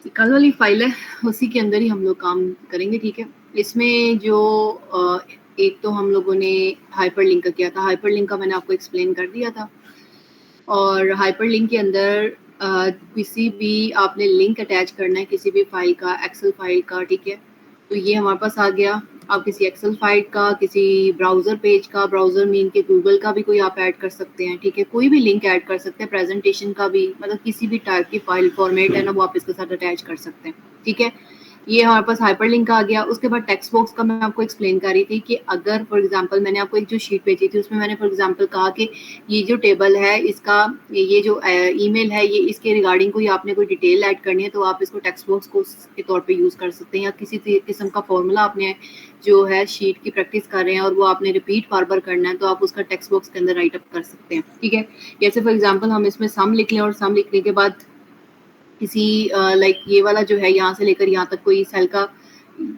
कल वाली फाइल है, उसी के अंदर ही हम लोग काम करेंगे, ठीक है। इसमें जो एक तो हम लोगों ने हाइपरलिंक का किया था, हाइपरलिंक का मैंने आपको एक्सप्लेन कर दिया था। और हाइपरलिंक के अंदर किसी भी आपने लिंक अटैच करना है किसी भी फाइल का, एक्सेल फाइल का, ठीक है। तो ये हमारे पास आ गया। आप किसी एक्सेल फाइल का, किसी ब्राउज़र पेज का, ब्राउज़र मीन के गूगल का भी कोई आप ऐड कर सकते हैं, ठीक है। कोई भी लिंक ऐड कर सकते हैं, प्रेजेंटेशन का भी, मतलब किसी भी टाइप की फाइल फॉर्मेट है ना, वो आप इसके साथ अटैच कर सकते हैं, ठीक है। ये हमारे पास हाइपरलिंक आ गया। उसके बाद टेक्स्ट बॉक्स का मैं आपको एक्सप्लेन कर रही थी कि अगर फॉर एग्जांपल मैंने आपको एक जो शीट भेजी थी उसमें मैंने फॉर एग्जांपल कहा कि ये जो टेबल है इसका, ये जो ईमेल है, ये इसके रिगार्डिंग कोई आपने कोई डिटेल ऐड करनी है तो आप इसको टेक्स्ट बॉक्स को के तौर पे यूज़ कर सकते हैं। या किसी किस्म का फॉर्मूला आपने जो है शीट की प्रैक्टिस कर रहे हैं और वो आपने रिपीट बार बार करना है तो आप उसका टेक्स्ट बॉक्स के अंदर राइट अप कर सकते हैं, ठीक है। जैसे फॉर एग्जाम्पल हम इसमें सम लिख लें और सम लिखने के बाद किसी लाइक ये वाला जो है यहाँ से लेकर यहाँ तक कोई सेल का,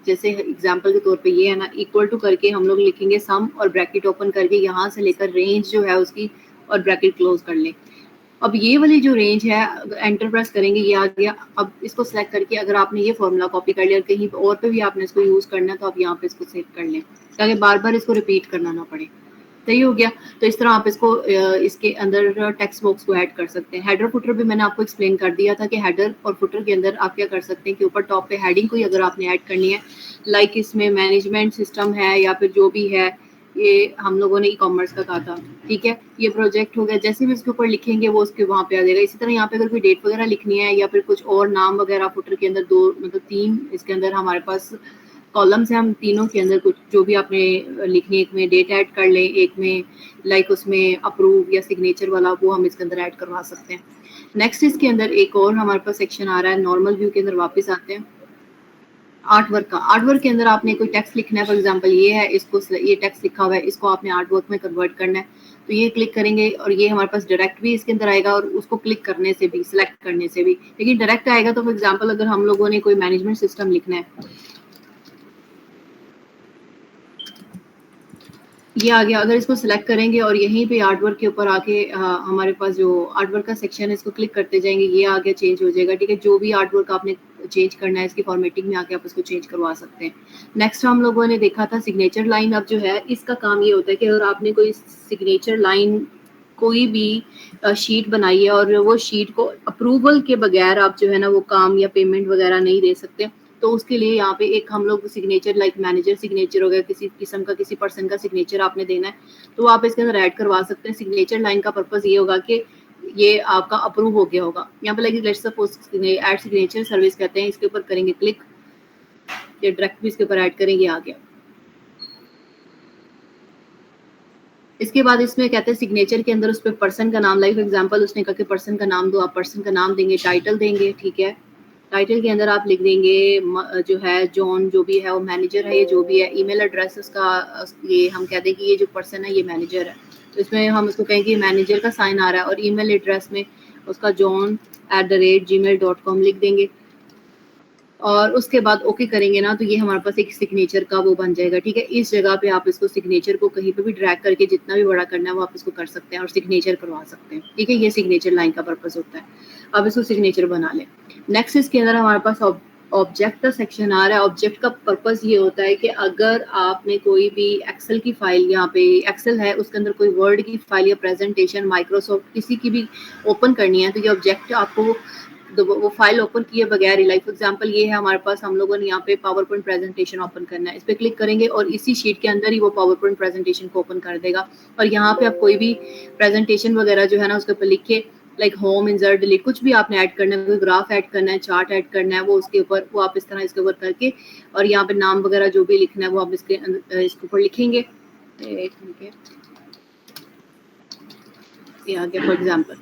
जैसे एग्जांपल के तौर पे ये है ना, इक्वल टू करके हम लोग लिखेंगे सम और ब्रैकेट ओपन करके यहाँ से लेकर रेंज जो है उसकी और ब्रैकेट क्लोज कर लें। अब ये वाली जो रेंज है, एंटर प्रेस करेंगे, ये आ गया। अब इसको सिलेक्ट करके अगर आपने ये फॉर्मूला कॉपी कर लिया और कहीं और पे भी आपने इसको यूज करना है तो आप यहाँ पे इसको सेव कर लें ताकि बार बार इसको रिपीट करना ना पड़े। सही हो गया। तो इस तरह आप इसको इसके अंदर टेक्स्ट बॉक्स को ऐड कर सकते हैं। हेडर फुटर भी मैंने आपको एक्सप्लेन कर दिया था कि हेडर और फुटर के अंदर आप क्या कर सकते हैं कि ऊपर टॉप पे हेडिंग कोई अगर आपने ऐड करनी है, लाइक इसमें मैनेजमेंट सिस्टम है या फिर जो भी है, ये हम लोगों ने ई कॉमर्स का कहा था, ठीक है। ये प्रोजेक्ट हो गया, जैसे भी इसके ऊपर लिखेंगे वो उसके वहाँ पे आ जाएगा। इसी तरह यहाँ पे अगर कोई डेट वगैरह लिखनी है या फिर कुछ और नाम वगैरह, फुटर के अंदर दो मतलब तीन इसके अंदर हमारे पास कॉलम्स है, हम तीनों के अंदर कुछ जो भी आपने लिखनी है, एक में डेट ऐड कर लें, एक में लाइक उसमें अप्रूव या सिग्नेचर वाला वो हम इसके अंदर ऐड करवा सकते हैं। नेक्स्ट इसके अंदर एक और हमारे पास सेक्शन आ रहा है, नॉर्मल व्यू के अंदर वापस आते हैं। आर्ट वर्क का, आर्ट वर्क के अंदर आपने कोई टेक्स्ट लिखना है, फॉर एग्जांपल ये है, इसको ये टेक्स्ट लिखा हुआ है, इसको आपने आर्ट वर्क में कन्वर्ट करना है। तो ये क्लिक करेंगे और ये हमारे पास डायरेक्ट भी इसके अंदर आएगा और उसको क्लिक करने से भी, सिलेक्ट करने से भी, लेकिन डायरेक्ट आएगा। तो फॉर एग्जांपल अगर हम लोगों ने कोई मैनेजमेंट सिस्टम लिखना है, ये आ गया। अगर इसको सिलेक्ट करेंगे और यहीं पे आर्ट वर्क के ऊपर आके हमारे पास जो आर्ट वर्क का सेक्शन है इसको क्लिक करते जाएंगे, ये आगे चेंज हो जाएगा, ठीक है। जो भी आर्ट वर्क आपने चेंज करना है इसकी फॉर्मेटिंग में आके आप इसको चेंज करवा सकते हैं। नेक्स्ट हम लोगों ने देखा था सिग्नेचर लाइन। अब जो है इसका काम ये होता है कि अगर आपने कोई सिग्नेचर लाइन कोई भी शीट बनाई है और वो शीट को अप्रूवल के बगैर आप जो है ना वो काम या पेमेंट वगैरह नहीं दे सकते, तो उसके लिए यहाँ पे एक हम लोग सिग्नेचर लाइक मैनेजर सिग्नेचर हो गया, किसी किस्म का किसी पर्सन का सिग्नेचर आपने देना है तो आप इसके अंदर ऐड करवा सकते हैं। सिग्नेचर लाइन का पर्पस ये होगा कि ये आपका अप्रूव हो गया होगा। यहाँ पे like let's suppose add signature service कहते हैं, इसके ऊपर करेंगे क्लिक, या डायरेक्ट भी इसके ऊपर ऐड करेंगे, आ गया। इसके बाद इसमें कहते हैं सिग्नेचर के अंदर उस पर पर्सन का नाम, लाइक एग्जांपल उसने कहा कि पर्सन का नाम दो, आप पर्सन का नाम देंगे, टाइटल देंगे, ठीक है। टाइटल के अंदर आप लिख देंगे जो है जॉन, जो भी है वो मैनेजर है, ये जो भी है। ईमेल एड्रेस उसका ये हम कह दें कि ये जो पर्सन है ये मैनेजर है, तो इसमें हम उसको कहेंगे मैनेजर का साइन आ रहा है। और ईमेल एड्रेस में उसका john@gmail.com लिख देंगे और उसके बाद ओके करेंगे ना, तो ये हमारे पास एक सिग्नेचर का वो बन जाएगा, ठीक है। इस जगह पे आप इसको सिग्नेचर को कहीं पे भी ड्रैग करके जितना भी बड़ा करना है वो आप इसको कर सकते हैं और सिग्नेचर करवा सकते हैं, ठीक है। ये सिग्नेचर लाइन का पर्पस होता है। अब इसको सिग्नेचर बना लें। नेक्स्ट इसके अंदर हमारे पास ऑब्जेक्ट का सेक्शन आ रहा है। ऑब्जेक्ट का पर्पस ये होता है कि अगर आपने कोई भी एक्सेल की फाइल, यहाँ पे एक्सेल है उसके अंदर कोई वर्ड की फाइल या प्रेजेंटेशन माइक्रोसॉफ्ट किसी की भी ओपन करनी है, तो ये ऑब्जेक्ट आपको वो फाइल ओपन किए बगैर ही, लाइक फॉर एग्जांपल ये है हमारे पास, हम लोगों ने यहाँ पे पावर पॉइंट प्रेजेंटेशन ओपन करना है, इस पर क्लिक करेंगे और इसी शीट के अंदर ही वो पावर पॉइंट प्रेजेंटेशन को ओपन कर देगा। और यहाँ पे आप कोई भी प्रेजेंटेशन वगैरह जो है ना उसके ऊपर लिखे, लाइक होम, इंसर्ट, डिलीट, कुछ भी आपने ऐड करना है, कोई ग्राफ ऐड करना है, चार्ट ऐड करना है, वो उसके ऊपर वो आप इस तरह इसके ऊपर करके और यहाँ पे नाम वगैरह जो भी लिखना है वो आप इसके ऊपर लिखेंगे। ये आ गया फॉर एग्जाम्पल,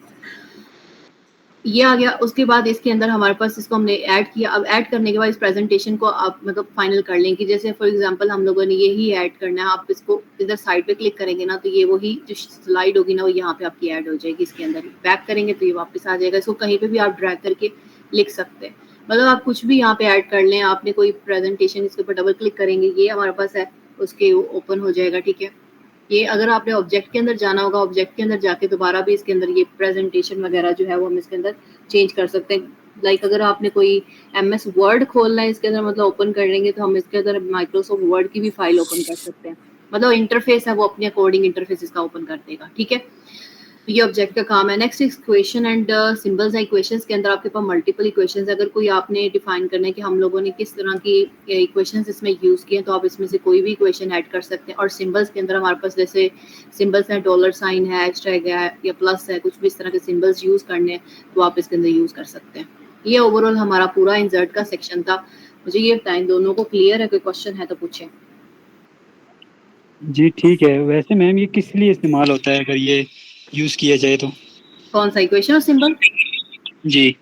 ये आ गया। उसके बाद इसके अंदर हमारे पास इसको हमने ऐड किया। अब ऐड करने के बाद इस प्रेजेंटेशन को आप मतलब फाइनल कर लें कि जैसे फॉर एग्जांपल हम लोगों ने यही ऐड करना है, आप इसको इधर साइड पे क्लिक करेंगे ना तो ये वही जो स्लाइड होगी ना वो यहाँ पे आपकी ऐड हो जाएगी। इसके अंदर बैक करेंगे तो ये वापस आ जाएगा। इसको कहीं पे भी आप ड्रैग करके लिख सकते हैं, मतलब आप कुछ भी यहाँ पे ऐड कर लें। आपने कोई प्रेजेंटेशन, इसके ऊपर डबल क्लिक करेंगे, ये हमारे पास है, उसके ओपन हो जाएगा, ठीक है। ये अगर आपने ऑब्जेक्ट के अंदर जाना होगा, ऑब्जेक्ट के अंदर जाके दोबारा भी इसके अंदर ये प्रेजेंटेशन वगैरह जो है वो हम इसके अंदर चेंज कर सकते हैं। लाइक अगर आपने कोई MS वर्ड खोलना है इसके अंदर, मतलब ओपन कर लेंगे तो हम इसके अंदर माइक्रोसॉफ्ट वर्ड की भी फाइल ओपन कर सकते हैं। मतलब इंटरफेस है वो अपने अकॉर्डिंग इंटरफेस इसका ओपन कर देगा, ठीक है। ये ऑब्जेक्ट का काम है। नेक्स्ट इक्वेशन एंड सिंबल्स है। इक्वेशंस के अंदर आपके पास मल्टीपल इक्वेशंस, अगर कोई आपने डिफाइन करना है कि हम लोगों ने किस तरह की इक्वेशंस इसमें यूज किए तो आप इसमें से कोई भी इक्वेशन ऐड कर सकते हैं। और सिंबल्स के अंदर हमारे पास जैसे सिंबल्स हैं, डॉलर साइन है, हैशटैग है या प्लस है, कुछ भी इस तरह के सिंबल्स यूज करने हैं तो आप इसके अंदर यूज कर सकते हैं। ये ओवरऑल हमारा पूरा इंसर्ट का सेक्शन था। मुझे ये बताएं दोनों को क्लियर है? कोई क्वेश्चन है तो पूछें। जी ठीक है। वैसे मैम ये किस लिए इस्तेमाल होता है अगर ये यूज किया जाए तो? कौन सा इक्वेशन और सिंबल? जी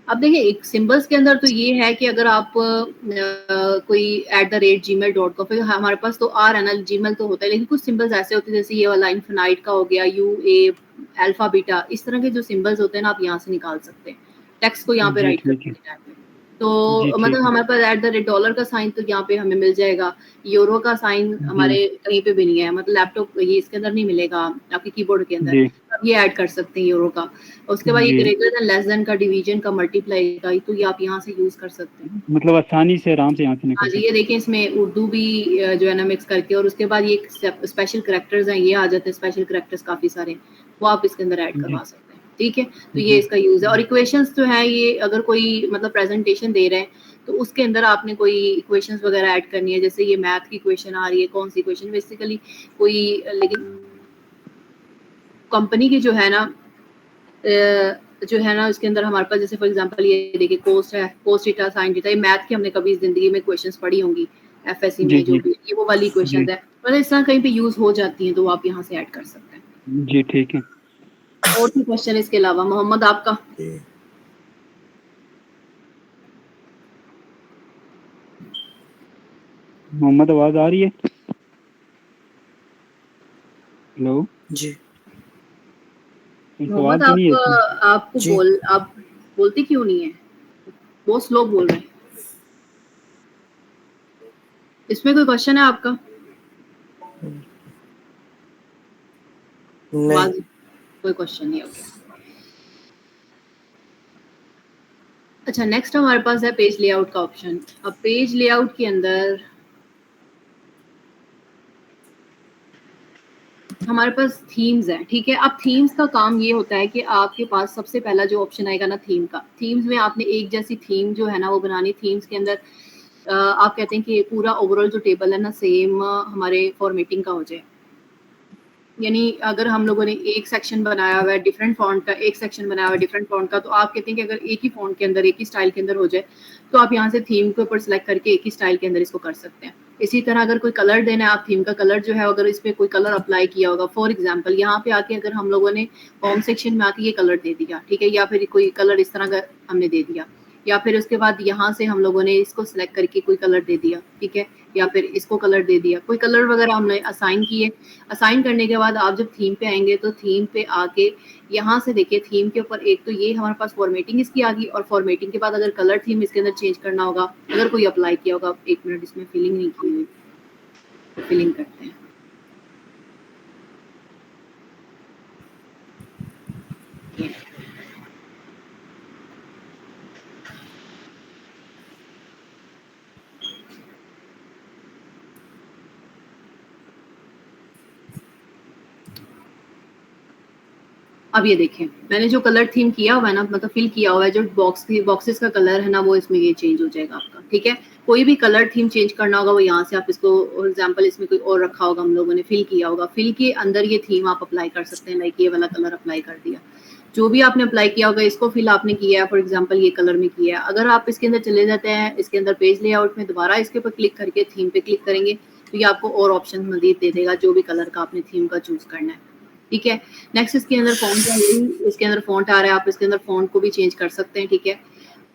अब देखिए एक सिंबल्स के अंदर तो ये है कि अगर आप कोई @gmail.com, फिर हमारे पास तो आर है ना, जीमेल तो होता है, लेकिन कुछ सिंबल्स ऐसे होते हैं जैसे ये वाला इनफिनाइट का हो गया, UA, अल्फा बीटा, इस तरह के जो सिंबल्स होते हैं ना आप यहाँ से निकाल सकते हैं टेक्स्ट को यहाँ पे जी राइट ठीक करने है। के टाइम पे। तो जी ठीक मतलब है। हमारे पास $डॉलर का साइन तो यहाँ पे हमें मिल जाएगा। यूरो का साइन जी हमारे कहीं पे भी नहीं है, मतलब लैपटॉप ये इसके अंदर नहीं मिलेगा आपके कीबोर्ड के अंदर। जी अब ये ऐड कर सकते हैं यूरो का। उसके बाद ये जी ग्रेटर देन, लेस देन का, डिवीजन का, मल्टीप्लाई का, तो ये आप यहाँ से यूज कर सकते हैं। मतलब आसानी से आराम से यहाँ से हाँ निकल जी, ये सकते देखिए इसमें उर्दू भी जो है ना मिक्स करके, और उसके बाद ये स्पेशल करैक्टर्स हैं, ये आ जाते हैं स्पेशल करैक्टर्स काफी सारे, वो आप इसके अंदर ऐड हैं। जी करवा सकते हैं, ठीक है। तो ये जी इसका यूज है। और इक्वेशंस जो है ये अगर कोई मतलब प्रेजेंटेशन दे रहे हैं तो उसके अंदर आपने कोई इक्वेशंस वगैरह ऐड करनी है, जैसे ये मैथ की इक्वेशन आ रही है, कौन सी इक्वेशन बेसिकली कोई, लेकिन कंपनी की जो है ना इसके अंदर हमारे पास जैसे फॉर एग्जांपल ये देखिए कोस्ट है, कोस थीटा साइन थीटा, ये मैथ की हमने कभी जिंदगी में क्वेश्चंस पढ़ी होंगी FSC जी में, जो जी भी ये वो वाली जी क्वेश्चंस है, मतलब इस तरह कहीं पे यूज हो जाती हैं तो वो आप यहाँ से ऐड कर सकते हैं। जी ठीक है। और कोई क्वेश्चन इसके अलावा मोहम्मद आपका? मोहम्मद आवाज आ रही है? हेलो। जी सवाल मोहम्मद तो नहीं आप है इसमें? आपको जी आप बोलते क्यों नहीं है? बहुत स्लो बोल रहे हैं। इसमें कोई क्वेश्चन है आपका? नहीं। आवाज, कोई क्वेश्चन नहीं है, ओके। अच्छा, नेक्स्ट हमारे पास है पेज लेआउट का ऑप्शन। अब पेज लेआउट के अंदर हमारे पास थीम्स है, ठीक है। अब थीम्स का काम ये होता है कि आपके पास सबसे पहला जो ऑप्शन आएगा ना थीम का, थीम्स में आपने एक जैसी थीम जो है ना वो बनानी। थीम्स के अंदर आप कहते हैं कि पूरा ओवरऑल जो टेबल है ना सेम हमारे फॉर्मेटिंग का हो जाए। यानी अगर हम लोगों ने एक सेक्शन बनाया हुआ है डिफरेंट फॉन्ट का, एक सेक्शन बनाया हुआ है डिफरेंट फॉन्ट का, तो आप कहते हैं कि अगर एक ही फॉन्ट के अंदर एक ही स्टाइल के अंदर हो जाए तो आप यहाँ से थीम के ऊपर सेलेक्ट करके एक ही स्टाइल के अंदर इसको कर सकते हैं। इसी तरह अगर कोई कलर देना है, आप थीम का कलर जो है अगर इस पे कोई कलर अप्लाई किया होगा, फॉर एग्जांपल यहाँ पे आके अगर हम लोगों ने होम सेक्शन में आके ये कलर दे दिया, ठीक है, या फिर कोई कलर इस तरह का हमने दे दिया, या फिर उसके बाद यहाँ से हम लोगों ने इसको सिलेक्ट करके कोई कलर दे दिया, ठीक है, या फिर इसको कलर दे दिया, कोई कलर वगैरह हमने असाइन किए। असाइन करने के बाद आप जब थीम पे आएंगे तो थीम पे आके यहाँ से देखिए थीम के ऊपर एक तो ये हमारे पास फॉर्मेटिंग इसकी आ गई, और फॉर्मेटिंग के बाद अगर कलर थीम इसके अंदर चेंज करना होगा, अगर कोई अप्लाई किया होगा, एक मिनट इसमें फिलिंग नहीं की हुई तो फिलिंग करते हैं। अब ये देखें मैंने जो कलर थीम किया हुआ है ना, मतलब फिल किया हुआ है, जो बॉक्सेस का कलर है ना वो इसमें ये चेंज हो जाएगा आपका, ठीक है। कोई भी कलर थीम चेंज करना होगा वो यहाँ से आप इसको, फॉर एग्जांपल इसमें कोई और रखा होगा, हम लोगों ने फिल किया होगा, फिल के अंदर ये थीम आप अप्लाई कर सकते हैं। लाइक ये वाला कलर अप्लाई कर दिया, जो भी आपने अप्लाई किया होगा इसको फिल आपने किया है, फॉर एग्जांपल ये कलर में किया है। अगर आप इसके अंदर चले जाते हैं, इसके अंदर पेज लेआउट में दोबारा इसके ऊपर क्लिक करके थीम पे क्लिक करेंगे तो ये आपको और ऑप्शन मजीद दे देगा जो भी कलर का आपने थीम का चूज करना है, ठीक है। नेक्स्ट इसके अंदर फॉन्ट है, इसके अंदर फॉन्ट आ रहा है, आप इसके अंदर फॉन्ट को भी चेंज कर सकते हैं, ठीक है।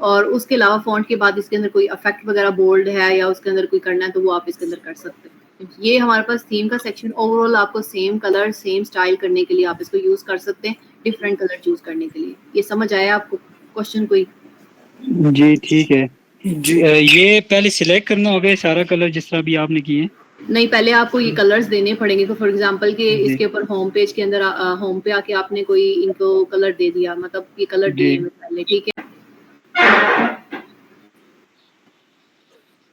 और उसके अलावा फॉन्ट के बाद इसके अंदर कोई इफेक्ट वगैरह बोल्ड है या उसके अंदर कोई करना है तो वो आप इसके अंदर कर सकते हैं। ये हमारे पास थीम का सेक्शन ओवरऑल आपको सेम कलर सेम स्टाइल करने के लिए आप इसको यूज कर सकते हैं, डिफरेंट कलर चूज करने के लिए। ये समझ आया आपको क्वेश्चन कोई? जी ठीक है। जी ये पहले सिलेक्ट करना होगा ये सारा कलर जिस तरह भी आपने किए? नहीं, पहले आपको ये कलर्स देने पड़ेंगे। तो फॉर एग्जांपल के जी इसके ऊपर होम पेज के अंदर होम पे आके आपने कोई इनको कलर दे दिया, मतलब ये कलर दिए जी हैं पहले, ठीक है।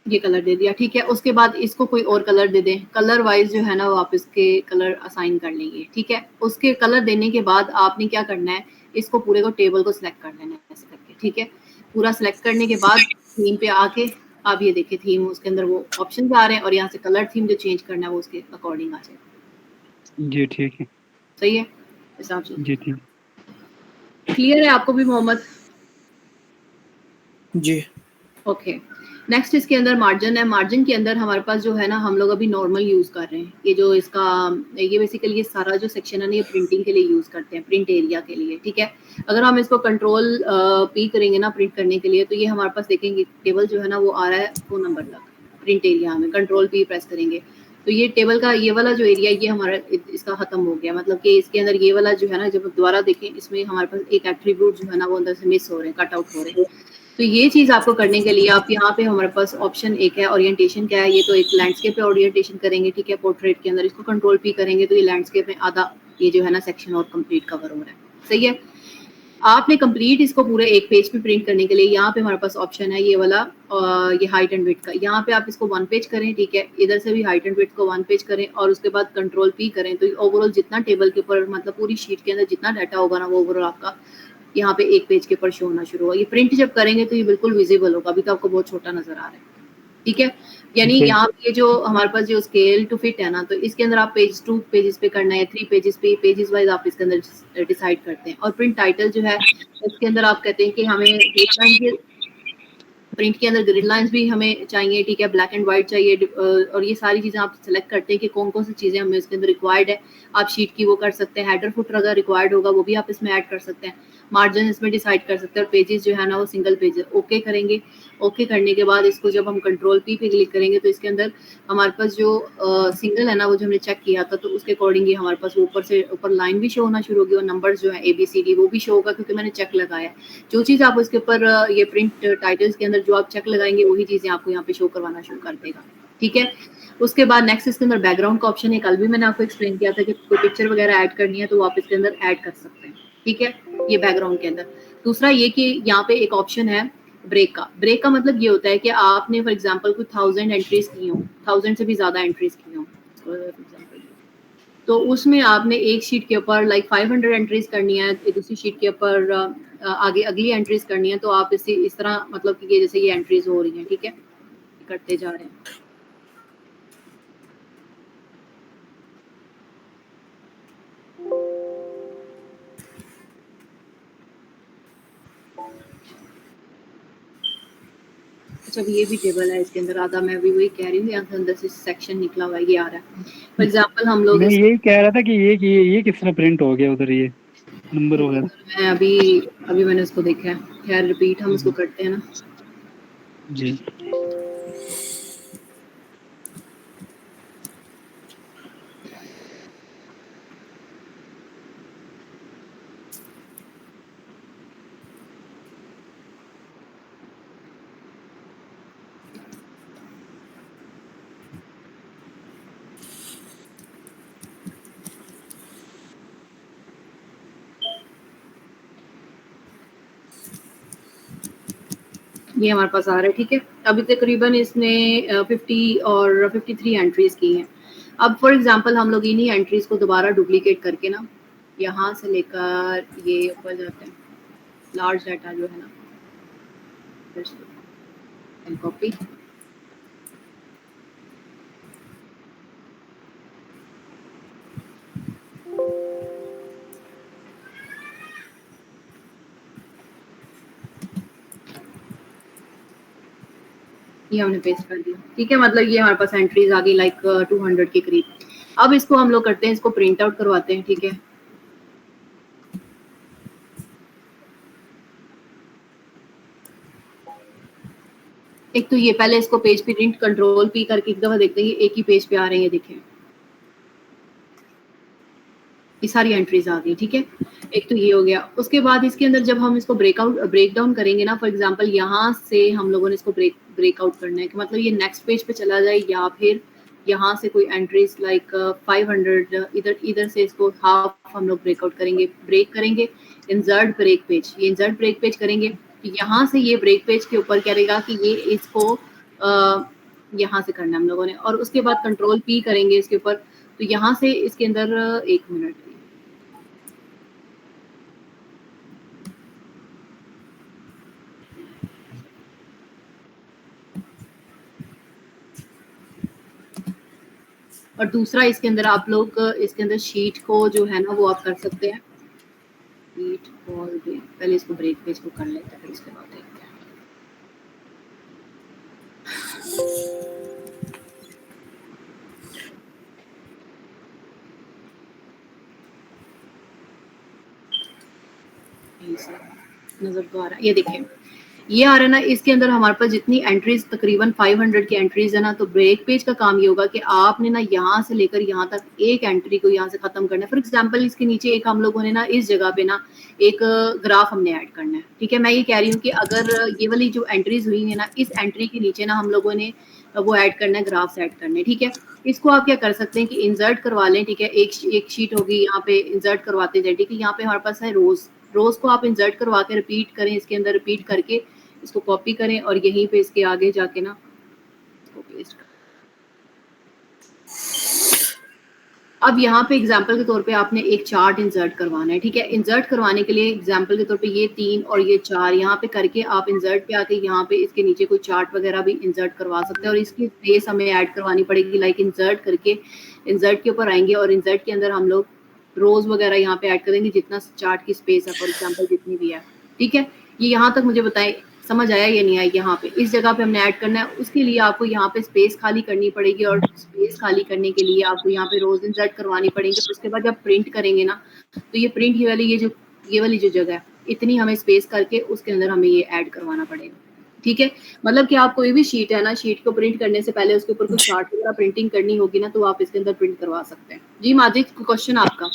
ये कलर दे दिया, ठीक है। उसके बाद इसको कोई और कलर दे दें, कलर वाइज जो है ना वो आप इसके कलर असाइन कर लेंगे, ठीक है। उसके कलर देने के बाद आपने क्या करना है, इसको पूरे को टेबल को सिलेक्ट कर लेना है ऐसे करके, ठीक है। पूरा सिलेक्ट करने के बाद थीम पे आके आप ये देखिए थीम, उसके अंदर वो ऑप्शन आ रहे हैं और यहाँ से कलर थीम जो चेंज करना है वो उसके अकॉर्डिंग आ जाए। जी ठीक है। सही है हिसाब से? जी ठीक। क्लियर है आपको भी मोहम्मद? जी ओके। नेक्स्ट इसके अंदर मार्जिन है। मार्जिन के अंदर हमारे पास जो है ना, हम लोग अभी नॉर्मल यूज कर रहे हैं। ये जो इसका ये बेसिकली ये सारा जो सेक्शन है ना, ये प्रिंटिंग के लिए यूज करते हैं, प्रिंट एरिया के लिए, ठीक है। अगर हम इसको कंट्रोल पी करेंगे ना प्रिंट करने के लिए, तो ये हमारे पास देखेंगे टेबल जो है ना वो आ रहा है 4 नंबर तक प्रिंट एरिया में। कंट्रोल पी प्रेस करेंगे तो ये टेबल का ये वाला जो एरिया ये हमारा इसका खत्म हो गया। मतलब कि इसके अंदर ये वाला जो है ना, जब दोबारा देखें इसमें हमारे पास एक एट्रीब्यूट जो है ना वो अंदर से मिस हो रहे हैं, कट आउट हो रहे हैं। तो ये चीज आपको करने के लिए आप यहाँ पे हमारे पास ऑप्शन एक है ओरिएंटेशन क्या है, ये तो एक लैंडस्केप पे ओरिएंटेशन करेंगे, ठीक है। पोर्ट्रेट के अंदर इसको कंट्रोल पी करेंगे तो ये लैंडस्केप में आधा ये जो है ना सेक्शन और कंप्लीट कवर हो रहा है, सही है। आपने कंप्लीट इसको पूरे एक पेज पे प्रिंट करने के लिए यहाँ पे हमारे पास ऑप्शन है ये वाला, ये हाइट एंड विड्थ का। यहाँ पे आप इसको 1 पेज करें, ठीक है। इधर से भी हाइट एंड विड्थ को 1 पेज करें और उसके बाद कंट्रोल पी करें तो ओवरऑल जितना टेबल के ऊपर मतलब पूरी शीट के अंदर जितना डाटा होगा ना वो ओवरऑल आपका यहाँ पे एक पेज के ऊपर शो होना शुरू होगा। ये प्रिंट जब करेंगे तो ये बिल्कुल विजिबल होगा। अभी तो आपको बहुत छोटा नजर आ रहा है, ठीक है। यानी यहाँ पे जो हमारे पास जो स्केल टू फिट है ना, तो इसके अंदर आप पेज 2 पेजेस पे करना है, 3 पेजेस पे, पेजेस वाइज आप इसके अंदर डिसाइड करते हैं। और प्रिंट टाइटल जो है उसके अंदर आप कहते हैं कि हमें प्रिंट के अंदर ग्रिड लाइंस भी हमें चाहिए, ठीक है। ब्लैक एंड व्हाइट चाहिए और ये सारी चीज़ें आप सेलेक्ट करते हैं कि कौन कौन सी चीज़ें हमें इसके अंदर रिक्वायर्ड है। आप शीट की वो कर सकते हैं, हेडर फुटर अगर रिक्वायर्ड होगा वो भी आप इसमें ऐड कर सकते हैं। मार्जिन इसमें डिसाइड कर सकते हैं और पेजेस जो है ना वो सिंगल पेज ओके करेंगे। ओके करने के बाद इसको जब हम कंट्रोल पी पे क्लिक करेंगे तो इसके अंदर हमारे पास जो सिंगल है ना वो जो हमने चेक किया था तो उसके अकॉर्डिंग ही हमारे पास ऊपर से ऊपर लाइन भी शो होना शुरू होगी और नंबर्स जो है ABCD वो भी शो होगा क्योंकि मैंने चेक लगाया है। जो चीज़ आप उसके ऊपर ये प्रिंट टाइटल्स के अंदर जो आप चेक लगाएंगे वही चीज़ें आपको यहाँ पे शो करवाना शुरू कर देगा, ठीक है। उसके बाद नेक्स्ट इसके अंदर बैकग्राउंड का ऑप्शन है। कल भी मैंने आपको एक्सप्लेन किया था कि कोई पिक्चर वगैरह ऐड करनी है तो वो आप इसके अंदर ऐड कर सकते हैं, ठीक है। ये बैकग्राउंड के अंदर दूसरा ये कि यहाँ पे एक ऑप्शन है ब्रेक का। ब्रेक का मतलब ये होता है कि आपने फॉर एग्जांपल कुछ 1000 एंट्रीज की हो, 1000 से भी ज्यादा एंट्रीज की हो तो उसमें आपने एक शीट के ऊपर लाइक 500 एंट्रीज करनी है, दूसरी शीट के ऊपर आगे अगली एंट्रीज करनी है तो आप इस तरह मतलब कि जैसे ये एंट्रीज हो रही हैं, ठीक है, करते जा रहे हैं। अच्छा ये भी टेबल है इसके अंदर आधा, मैं भी वही कह रही हूँ यहाँ से अंदर से सेक्शन निकला हुआ है ये आ रहा है। फॉर एग्जांपल हम लोग मैं यही कह रहा था कि ये किस तरह प्रिंट हो गया उधर ये नंबर वगैरह। मैं अभी मैंने उसको देखा है। खैर रिपीट हम इसको करते हैं ना जी। ये हमारे पास आ रहा है, ठीक है। अभी तकरीबन इसने 50 और 53 एंट्रीज की हैं। अब फॉर एग्जांपल हम लोग इन्हीं एंट्रीज को दोबारा डुप्लीकेट करके ना यहाँ से लेकर ये ऊपर जाते हैं, लार्ज डाटा जो है ना कॉपी ये हमने पेस्ट कर दिया, ठीक है। मतलब ये हमारे पास एंट्रीज आ गई लाइक 200 के करीब। अब इसको हम लोग करते हैं, इसको प्रिंट आउट करवाते हैं, ठीक है। एक तो ये पहले इसको पेज पे प्रिंट कंट्रोल पी करके एक दफा देखते हैं ये एक ही पेज पे आ रहे हैं, ये देखें ये सारी एंट्रीज आ गई, ठीक है। एक तो ये हो गया। उसके बाद इसके अंदर जब हम इसको ब्रेक डाउन करेंगे ना, फॉर एग्जांपल यहाँ से हम लोगों ने इसको ब्रेक आउट करना है कि मतलब ये नेक्स्ट पेज पे चला जाए या फिर यहाँ से कोई एंट्रीज लाइक 500 इधर से इसको हाफ हम लोग ब्रेकआउट करेंगे, ब्रेक करेंगे इंसर्ट ब्रेक पेज। ये इंसर्ट ब्रेक पेज करेंगे तो यहाँ से ये ब्रेक पेज के ऊपर करेगा कि ये इसको यहाँ से करना है हम लोगों ने, और उसके बाद कंट्रोल पी करेंगे इसके ऊपर, तो यहाँ से इसके अंदर 1 मिनट और दूसरा इसके अंदर आप लोग इसके अंदर शीट को जो है ना वो आप कर सकते हैं, शीट ऑल ब्रेक, पहले इसको ब्रेक पेज को कर लेते हैं फिर इसके बाद देखते हैं। नजर तो आ रहा है, ये देखें ये आ रहा है ना, इसके अंदर हमारे पास जितनी एंट्रीज तकरीबन 500 की एंट्रीज है ना, तो ब्रेक पेज का काम ये होगा कि आपने ना यहाँ से लेकर यहाँ तक एक एंट्री को यहाँ से खत्म करना है। फॉर एग्जांपल इसके नीचे एक हम लोगों ने ना इस जगह पे ना एक ग्राफ हमने ऐड करना है, ठीक है। मैं ये कह रही हूँ कि अगर ये वाली जो एंट्रीज हुई है ना, इस एंट्री के नीचे ना हम लोगों ने वो ऐड करना है, ग्राफ्स ऐड करने, ठीक है। इसको आप क्या कर सकते हैं कि इंसर्ट करवा लें, ठीक है। एक शीट होगी यहाँ पे, इंसर्ट करवाते जाए, ठीक है। यहाँ पे हमारे पास है रोज को आप इंसर्ट करवा के रिपीट करें, इसके अंदर रिपीट करके इसको कॉपी करें और यहीं पे इसके आगे जाके ना इसको पेस्ट करें। अब यहाँ पे एग्जांपल के तौर पे आपने एक चार्ट इंसर्ट करवाना है, ठीक है। इंसर्ट करवाने के लिए एग्जांपल के तौर पे ये 3 और ये 4 यहाँ पे करके आप इंसर्ट पे आके यहाँ पे इसके नीचे कोई चार्ट वगैरह भी इंसर्ट करवा सकते हैं, और इसकी स्पेस हमें ऐड करवानी पड़ेगी। लाइक इंसर्ट करके इंसर्ट के ऊपर आएंगे और इंसर्ट के अंदर हम लोग रोज वगैरह यहाँ पे ऐड करेंगे, जितना चार्ट की स्पेस है फॉर एग्जाम्पल जितनी भी है, ठीक है। ये यहाँ तक मुझे बताएं समझ आया या नहीं आया। यहाँ पे इस जगह पे हमने ऐड करना है, उसके लिए आपको यहाँ पे स्पेस खाली करनी पड़ेगी, और स्पेस खाली करने के लिए आपको यहाँ पे रोज इंसर्ट करवानी पड़ेगी। उसके बाद जब प्रिंट करेंगे ना, तो ये प्रिंट ये वाली जो जगह है, इतनी हमें स्पेस करके उसके अंदर हमें ये ऐड करवाना पड़ेगा, ठीक है। मतलब कि आप कोई भी शीट है ना, शीट को प्रिंट करने से पहले उसके ऊपर कुछ चार्ट वगैरह प्रिंटिंग करनी होगी ना, तो आप इसके अंदर प्रिंट करवा सकते हैं। जी माजिद, क्वेश्चन आपका।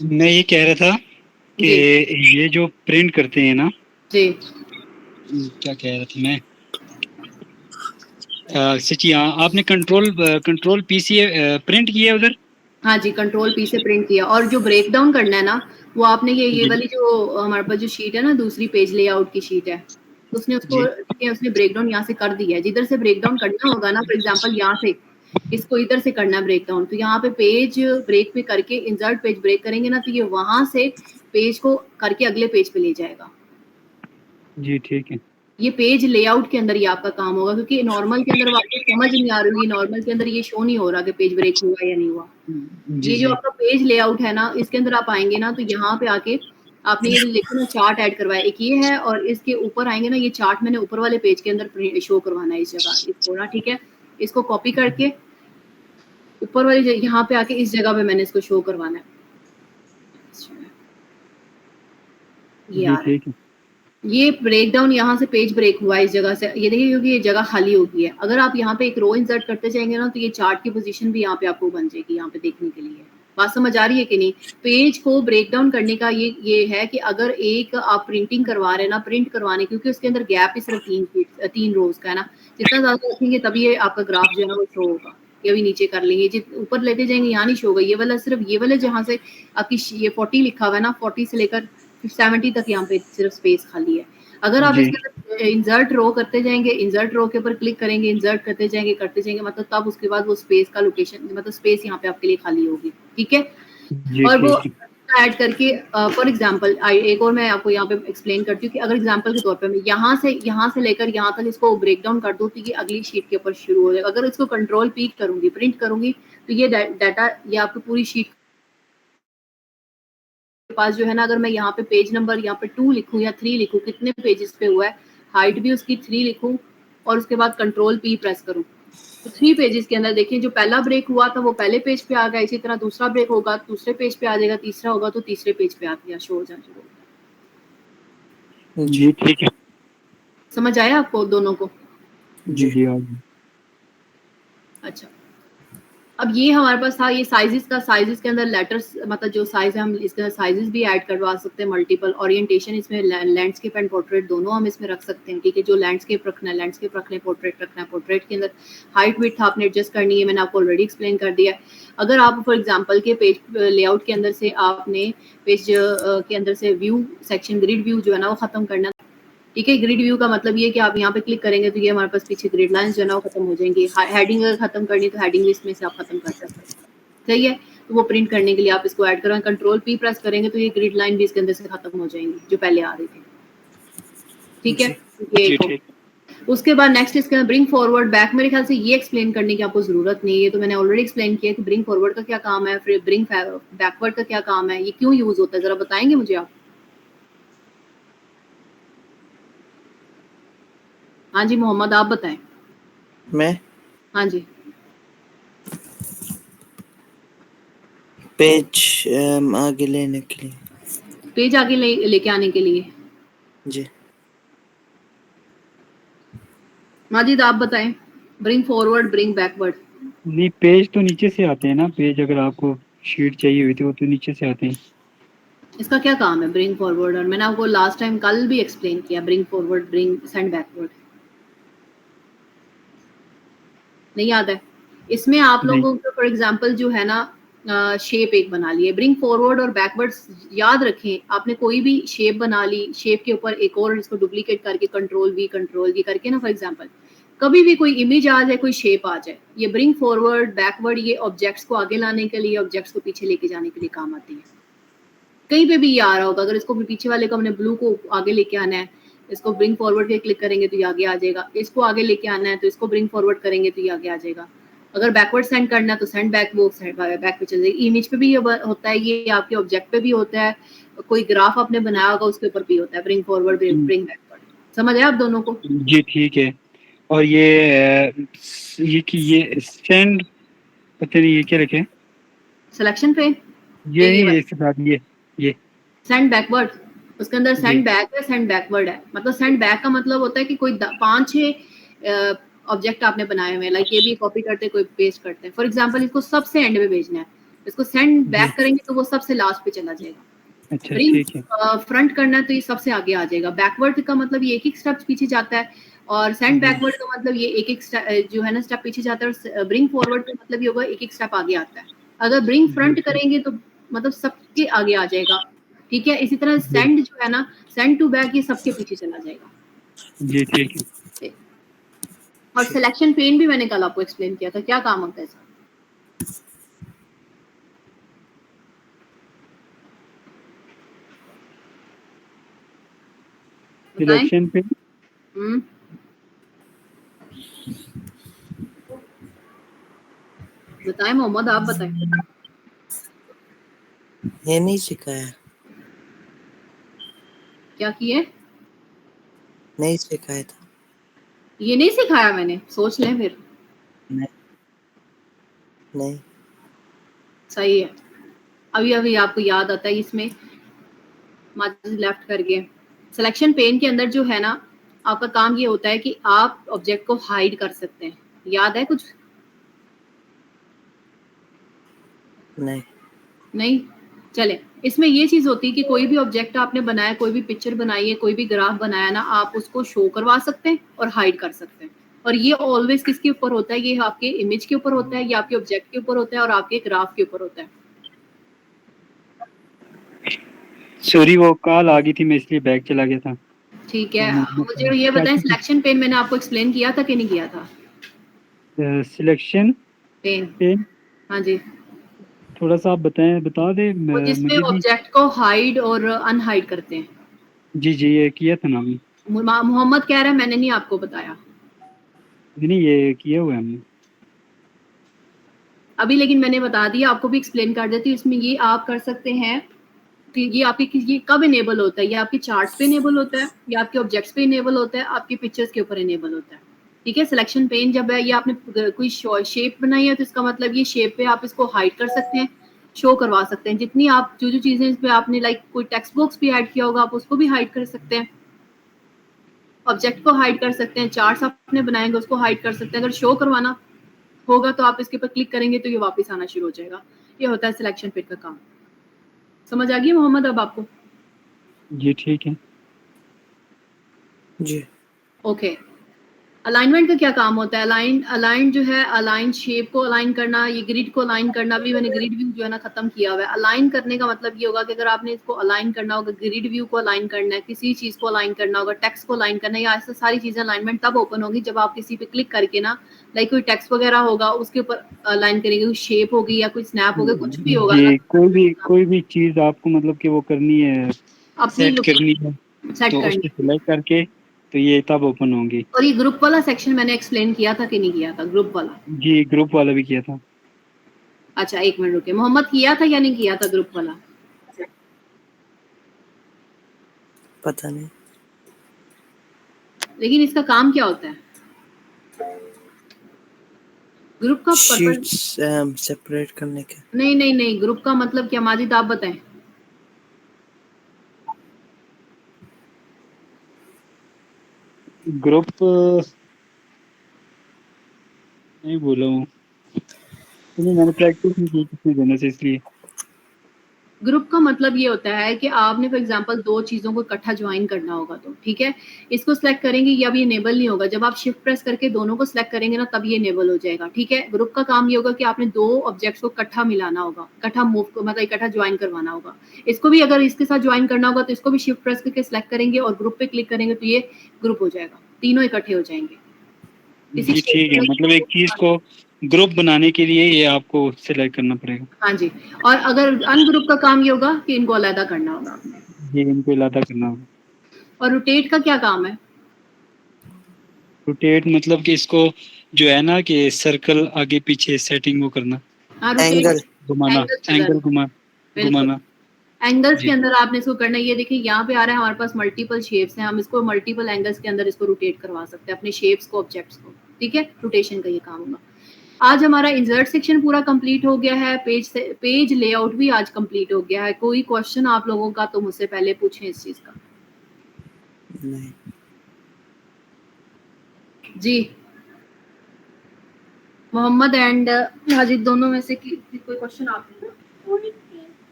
मैं ये कह रहा था कि ये जो प्रिंट करते हैं ना, जी क्या कह रहा था मैं, सच्ची हाँ, आपने कंट्रोल पी से प्रिंट किया उधर? हाँ जी, कंट्रोल पी से प्रिंट किया, और जो ब्रेक डाउन करना है ना, वो आपने ये वाली जो हमारे पास जो शीट है ना, दूसरी पेज लेआउट की शीट है, तो उसने उसने ब्रेक डाउन यहाँ से कर दिया है। जिधर से ब्रेक डाउन करना होगा ना, फॉर एग्जांपल यहाँ से इसको इधर से करना है ब्रेक डाउन, तो यहाँ पे पेज ब्रेक पे करके इंसर्ट पेज ब्रेक करेंगे ना, तो ये वहां से पेज को करके अगले पेज पे ले जाएगा। जी ठीक है। ये पेज लेआउट के अंदर ये आपका काम होगा, क्योंकि नॉर्मल के अंदर आपको समझ नहीं आ रही है, नॉर्मल के अंदर ये शो नहीं हो रहा कि पेज ब्रेक हुआ या नहीं हुआ। जी ये जो आपका पेज लेआउट है ना, इसके अंदर आप आएंगे ना, तो यहाँ पे आके आपने ये देखो ना चार्ट ऐड करवाया, एक ये है, और इसके ऊपर आएंगे ना, ये चार्ट मैंने ऊपर वाले पेज के अंदर शो करवाना है इस जगह, इसको ना, ठीक है। इसको कॉपी करके ऊपर वाली यहाँ पे आके इस जगह पे मैंने इसको शो करवाना है। ये आ रहा है, ये ब्रेक डाउन यहाँ से पेज ब्रेक हुआ है इस जगह से, ये देखिए, क्योंकि ये जगह खाली हो गई है। अगर आप यहाँ पे एक रो इंसर्ट करते जाएंगे ना, तो ये चार्ट की पोजीशन भी यहाँ पे आपको बन जाएगी, यहाँ पे देखने के लिए। बात समझ आ रही है कि नहीं? पेज को ब्रेक डाउन करने का ये है कि अगर एक आप प्रिंटिंग करवा रहे हैं ना, प्रिंट करवाने, क्योंकि उसके अंदर गैप ही सिर्फ 3 रोज का है ना, जितना ज्यादा रखेंगे तभी ये आपका ग्राफ जो है ना वो शो होगा। ये भी नीचे कर लेंगे, जितना ऊपर लेते जाएंगे यहाँ नहीं शो होगा। ये वाला सिर्फ ये वाला जहाँ से आपकी ये 40 लिखा हुआ है ना, 40 से लेकर 70 तक यहाँ पे सिर्फ स्पेस खाली है। अगर आप इसके अंदर इंसर्ट रो करते जाएंगे, इंसर्ट रो के ऊपर क्लिक करेंगे, इंसर्ट करते जाएंगे, मतलब तब उसके बाद वो स्पेस का लोकेशन, मतलब स्पेस यहाँ पे आपके लिए खाली होगी, ठीक है। और वो ऐड करके फॉर एग्जांपल एक और मैं आपको यहाँ पे एक्सप्लेन करती हूँ कि अगर एग्जांपल के तौर पे मैं यहाँ से लेकर यहाँ तक इसको ब्रेक डाउन कर दूँ, तो ये अगली शीट के ऊपर शुरू हो जाएगा। अगर इसको कंट्रोल पी करूंगी, प्रिंट करूंगी, तो ये डाटा ये आपकी पूरी शीट पास जो है ना, अगर मैं यहाँ पे पेज नंबर यहाँ पे 2 लिखूं या 3 लिखूं, कितने पेजेस पे हुआ है, हाइट भी उसकी 3 लिखूं, और उसके बाद कंट्रोल पी प्रेस करूं, तो 3 पेजेस के अंदर देखिए जो पहला ब्रेक हुआ था वो पहले पेज पे आ गया, इसी तरह दूसरा ब्रेक होगा दूसरे पेज पे आ जाएगा, तीसरा होगा तो तीसरे पेज पे आ गया, शो हो जाएगा। जी ठीक है, समझ आया आपको दोनों को? जी अच्छा, अब ये हमारे पास था ये साइजेस के अंदर लेटर्स, मतलब जो साइज है हम इसके अंदर साइजेस भी ऐड करवा सकते हैं, मल्टीपल ओरिएंटेशन, इसमें लैंडस्केप एंड पोर्ट्रेट दोनों हम इसमें रख सकते हैं, ठीक है। जो लैंडस्केप रखना है लैंडस्केप रख लें, पोर्ट्रेट रखना है पोर्ट्रेट के अंदर हाइट विड्थ आपने एडजस्ट करनी है, मैंने आपको ऑलरेडी एक्सप्लेन कर दिया है। अगर आप फॉर एग्जाम्पल के पेज लेआउट के अंदर से आपने पेज के अंदर से व्यू सेक्शन ग्रिड व्यू जो है ना वो खत्म करना, ठीक है। ग्रिड व्यू का मतलब ये कि आप यहाँ पे क्लिक करेंगे तो ये हमारे पास पीछे ग्रिड लाइंस जो है ना वो खत्म हो जाएंगी। हेडिंग अगर खत्म करनी तो हेडिंग लिस्ट में से आप खत्म कर सकते हैं, सही है। तो वो प्रिंट करने के लिए आप इसको ऐड करें, कंट्रोल पी प्रेस करेंगे तो ये ग्रिड लाइन भी इसके अंदर से खत्म हो जाएंगी जो पहले आ रही थी, ठीक है। ये जी एक हो। ठीक। उसके बाद नेक्स्ट इसका ब्रिंग फॉरवर्ड बैक, मेरे ख्याल से ये एक्सप्लेन करने की आपको जरूरत नहीं है, तो मैंने ऑलरेडी एक्सप्लेन किया कि ब्रिंग फॉरवर्ड का क्या काम है, फिर ब्रिंग बैकवर्ड का क्या काम है, ये क्यों यूज होता है, जरा बताएंगे मुझे आप। हाँ जी मोहम्मद, आप बताएं। मैं हाँ जी। पेज आगे लेने के लिए। पेज आगे लेके आने के लिए। जी माजिद आप बताएं। Bring forward, bring backward. नहीं, पेज तो नीचे से आते हैं ना, पेज अगर आपको शीट चाहिए हुई थी वो तो नीचे से आते हैं। इसका क्या काम है ब्रिंग फॉरवर्ड, और मैंने आपको लास्ट टाइम कल भी एक्सप्लेन किया bring forward, bring send backward. नहीं याद है। इसमें आप नहीं। लोगों को फॉर एग्जांपल जो है ना शेप एक बना ली है, ब्रिंग फॉरवर्ड और बैकवर्ड याद रखें, आपने कोई भी शेप बना ली, शेप के ऊपर एक और इसको डुप्लीकेट करके कंट्रोल वी करके ना, फॉर एग्जांपल कभी भी कोई इमेज आ जाए, कोई शेप आ जाए, ये ब्रिंग फॉरवर्ड बैकवर्ड ये ऑब्जेक्ट्स को आगे लाने के लिए, ऑब्जेक्ट्स को पीछे लेके जाने के लिए काम आती है। कहीं पे भी ये आ रहा होगा, अगर इसको पीछे वाले को हमने ब्लू को आगे लेके आना है, इसको ब्रिंग फॉरवर्ड पे क्लिक करेंगे तो ये आगे आ जाएगा, इसको आगे लेके आना है तो इसको ब्रिंग फॉरवर्ड करेंगे तो ये आगे आ जाएगा। अगर बैकवर्ड सेंड करना है तो सेंड बैक, वो बैक पे चल जाएगी। इमेज पे भी ये होता है, ये आपके ऑब्जेक्ट पे भी होता है, कोई ग्राफ आपने बनाया होगा उसके ऊपर भी होता है, ब्रिंग फॉरवर्ड, ब्रिंग बैकवर्ड। समझ आया आप दोनों को? जी ठीक है। और ये स्टैंड, पता नहीं ये क्या रखे, सिलेक्शन पे ये ये नहीं, इसके साथ ये सेंड बैकवर्ड, उसके अंदर जी सेंड बैक है, सेंड बैकवर्ड है। मतलब सेंड बैक का मतलब होता है कि कोई 5-6 ऑब्जेक्ट आपने बनाए हुए हैं, लाइक ये भी कॉपी करते हैं, कोई पेस्ट करते हैं, फॉर एग्जांपल इसको सबसे एंड में भेजना है, इसको सेंड जी। बैक करेंगे तो वो सबसे लास्ट पे चला जाएगा। अच्छा ब्रिंग ठीक है। फ्रंट करना है तो ये सबसे आगे आ जाएगा। बैकवर्ड का मतलब ये एक एक स्टेप पीछे जाता है, और सेंड जी बैकवर्ड का मतलब ये एक एक जो है ना स्टेप पीछे जाता है, और ब्रिंग फॉरवर्ड का मतलब ये होगा एक एक स्टेप आगे आता है। अगर ब्रिंग फ्रंट जी करेंगे तो मतलब सबके आगे आ जाएगा, ठीक है। इसी तरह जी सेंड जो है ना, सेंड टू बैक, ये सबके पीछे चला जाएगा। जी ठीक है। और सिलेक्शन पेन भी मैंने कल आपको एक्सप्लेन किया था, क्या काम होता है इसका। बताएं। सिलेक्शन पे बताएं मोहम्मद, आप बताएं। ये नहीं सिखाया। क्या किए? नहीं सिखाया था। ये नहीं सिखाया मैंने, सोच लें फिर। नहीं नहीं। सही है। अभी अभी आपको याद आता है इसमें, मार्जिन लेफ्ट करके सिलेक्शन पेन के अंदर जो है ना, आपका काम ये होता है कि आप ऑब्जेक्ट को हाइड कर सकते हैं। याद है कुछ? नहीं नहीं। चले, इसमें ये चीज होती है कि कोई भी ऑब्जेक्ट आपने बनाया, कोई भी पिक्चर बनाई है, कोई भी ग्राफ बनाया ना, आप उसको शो करवा सकते हैं और हाइड कर सकते हैं। और ये ऑलवेज किसके ऊपर होता है? ये आपके इमेज के ऊपर होता है, ये आपके ऑब्जेक्ट के ऊपर होता है, और आपके ग्राफ के ऊपर होता है। सॉरी, वो कॉल आ गई थी, मैं इसलिए बैग चला गया था। ठीक है। मुझे ये बताएं, सिलेक्शन पेन मैंने आपको एक्सप्लेन किया था कि नहीं किया था? Selection pen. पे हाँ जी। थोड़ा सा आप बता दे वो जिसमें मुझे भी। ऑब्जेक्ट को हाइड और अनहाइड करते हैं। जी जी, ये किया था ना हमने। मोहम्मद कह रहा है मैंने नहीं आपको बताया नहीं, ये किया हुआ है हमने। अभी, लेकिन मैंने बता दिया, आपको भी एक्सप्लेन कर देती हूँ। इसमें ये आप कर सकते हैं कि ये आपके ये कब इनेबल होता है, ये आपके चार्ट्स पे इनेबल होता है, या आपके ऑब्जेक्ट्स पे इनेबल होता है, आपकी पिक्चर्स के ऊपर इनेबल होता है। ठीक है। सिलेक्शन पेन जब है, ये आपने कोई शेप बनाई है तो इसका मतलब ये शेप पे आप इसको हाइड कर सकते हैं, शो करवा सकते हैं। जितनी आप जो चीजें इस पे आपने, लाइक कोई टेक्स्ट बॉक्स भी ऐड किया होगा, आप उसको भी हाइड कर सकते हैं, ऑब्जेक्ट को हाइड कर सकते हैं, चार्ट्स आपने बनाएंगे उसको हाइड कर सकते हैं। अगर शो करवाना होगा तो आप इसके ऊपर क्लिक करेंगे तो ये वापस आना शुरू हो जाएगा। ये होता है सिलेक्शन पेन का काम। समझ आ गई मोहम्मद अब आपको? जी ठीक है। जी ओके। अलाइनमेंट का क्या काम होता है? अलाइन जो है, अलाइन शेप को अलाइन करना, ये ग्रिड को अलाइन करना। अभी मैंने ग्रिड व्यू जो है ना खत्म किया हुआ है। अलाइन करने का मतलब ये होगा कि अगर आपने इसको अलाइन करना होगा, ग्रिड व्यू को अलाइन करना है, किसी चीज को अलाइन करना होगा, टेक्स्ट को अलाइन करना है, या ऐसा सारी चीजें अलाइनमेंट तब ओपन होगी जब आप किसी पे क्लिक करके ना, लाइक कोई टेक्स्ट वगैरह होगा उसके ऊपर अलाइन करेंगे, कोई शेप होगी या कोई स्नैप होगा, कुछ भी होगा ना, जी, कोई भी चीज आपको मतलब कि वो करनी है, अपनी सेट लुक करनी है, सेट तो करनी उसको है। सिलेक्ट करके तो ये तब ओपन होंगी। और ये ग्रुप वाला सेक्शन मैंने एक्सप्लेन किया था कि नहीं किया था, ग्रुप वाला? जी, ग्रुप वाला भी किया था। अच्छा, एक मिनट रुके, मोहम्मद किया था या नहीं किया था ग्रुप वाला? पता नहीं। लेकिन इसका काम क्या होता है? ग्रुप का पर्पस? शीट्स सेपरेट करने के। नहीं नहीं नहीं, ग्रुप का मतलब क्या माजिद, आप बताएं। ग्रुप नहीं बोला हूँ, नहीं मैंने प्रैक्टिस नहीं की कितने दिनों से, इसलिए। ग्रुप का मतलब ये होता है कि आपने फॉर एग्जांपल दो चीजों को इकट्ठा ज्वाइन करना होगा, तो ठीक है, इसको सिलेक्ट करेंगे या अभी इनेबल नहीं होगा। जब आप शिफ्ट प्रेस करके दोनों को सिलेक्ट करेंगे ना, तब ये इनेबल हो जाएगा। ठीक है, ग्रुप का काम ये होगा कि आपने दो ऑब्जेक्ट्स को इकट्ठा मिलाना होगा, इकट्ठा मूव मतलब इकट्ठा ज्वाइन करवाना होगा। इसको भी अगर इसके साथ ज्वाइन करना होगा तो इसको भी शिफ्ट प्रेस करके सिलेक्ट करेंगे और ग्रुप पे क्लिक करेंगे तो ये ग्रुप हो जाएगा, तीनों इकट्ठे हो जाएंगे। इसी जी ठीक है, मतलब एक चीज शेप। को ग्रुप बनाने के लिए ये आपको सिलेक्ट करना पड़ेगा। हाँ जी। और अगर अनग्रुप का काम ये होगा कि इनको अलग करना होगा आपने। जी, इनको इलादा करना होगा। और रोटेट का क्या काम है? रोटेट मतलब कि इसको जो है ना कि सर्कल आगे पीछे सेटिंग वो करना, हाँ, रोटेट एंगल। घुमाना, एंगल के अंदर। एंगल बिल्कुल, घुमाना। एंगल्स के जी अंदर आपने इसको करना है। ये देखिए यहाँ पे आ रहा है हमारे पास मल्टीपल शेप्स हैं, हम इसको मल्टीपल एंगल्स के अंदर इसको रोटेट करवा सकते हैं, अपने शेप्स को, ऑब्जेक्ट्स को। ठीक है, रोटेशन का ये काम होगा। आज हमारा इंसर्ट सेक्शन पूरा कंप्लीट हो गया है, पेज लेआउट भी आज कंप्लीट हो गया है। कोई क्वेश्चन आप लोगों का तो मुझसे पहले पूछें इस चीज का। नहीं। जी, मोहम्मद एंड हाजिद दोनों में से कोई क्वेश्चन आप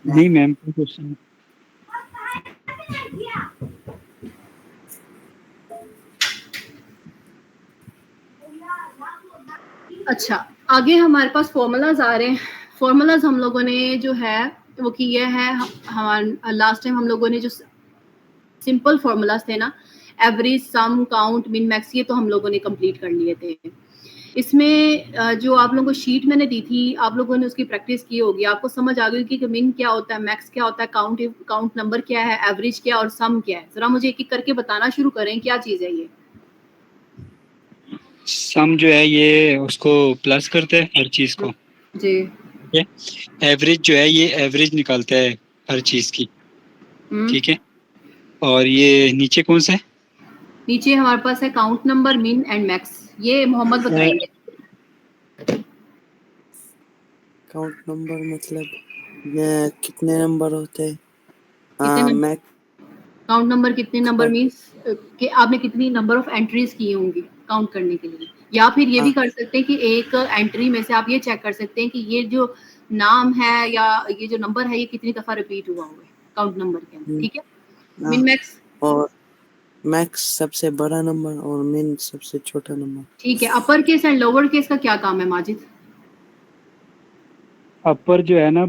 नहीं मैम, कोई क्वेश्चन। अच्छा, आगे हमारे पास फॉर्मूलाज आ रहे हैं। फॉर्मूलाज हम लोगों ने जो है वो किया है। हमारा लास्ट टाइम हम लोगों ने जो सिंपल फॉर्मूलाज थे ना, एवरेज, सम, काउंट, मिन, मैक्स, ये तो हम लोगों ने कंप्लीट कर लिए थे। इसमें जो आप लोगों को शीट मैंने दी थी, आप लोगों ने उसकी प्रैक्टिस की होगी, आपको समझ आ गई कि मिन क्या होता है, मैक्स क्या होता है, काउंट नंबर क्या है, एवरेज क्या है और सम क्या है। जरा मुझे एक एक करके बताना शुरू करें, क्या चीज है ये? सम जो है ये उसको प्लस करते हैं हर चीज को। जी। ठीक है, एवरेज जो है ये एवरेज निकालता है हर चीज की। हम्म। ठीक है, और ये नीचे कौन सा है? नीचे हमारे पास है काउंट नंबर, मिन एंड मैक्स। ये मोहम्मद बताएंगे। काउंट नंबर मतलब कितने नंबर होते हैं? कितने नंबर? मैं काउंट नंबर कितने नंबर मीन्स कि आपने कितनी नंबर ऑफ एंट्रीज की होंगी काउंट करने के लिए। या फिर ये भी हाँ कर सकते हैं कि एक एंट्री में से आप ये चेक कर सकते हैं कि ये जो नाम है या ये जो नंबर है ये कितनी दफा रिपीट हुआ हुआ है काउंट नंबर के अंदर। ठीक है, हाँ। Min max. और मैक्स सबसे बड़ा नंबर और मिन सबसे छोटा नंबर। ठीक है, upper case and lower case का क्या काम है माजिद? अपर जो है ना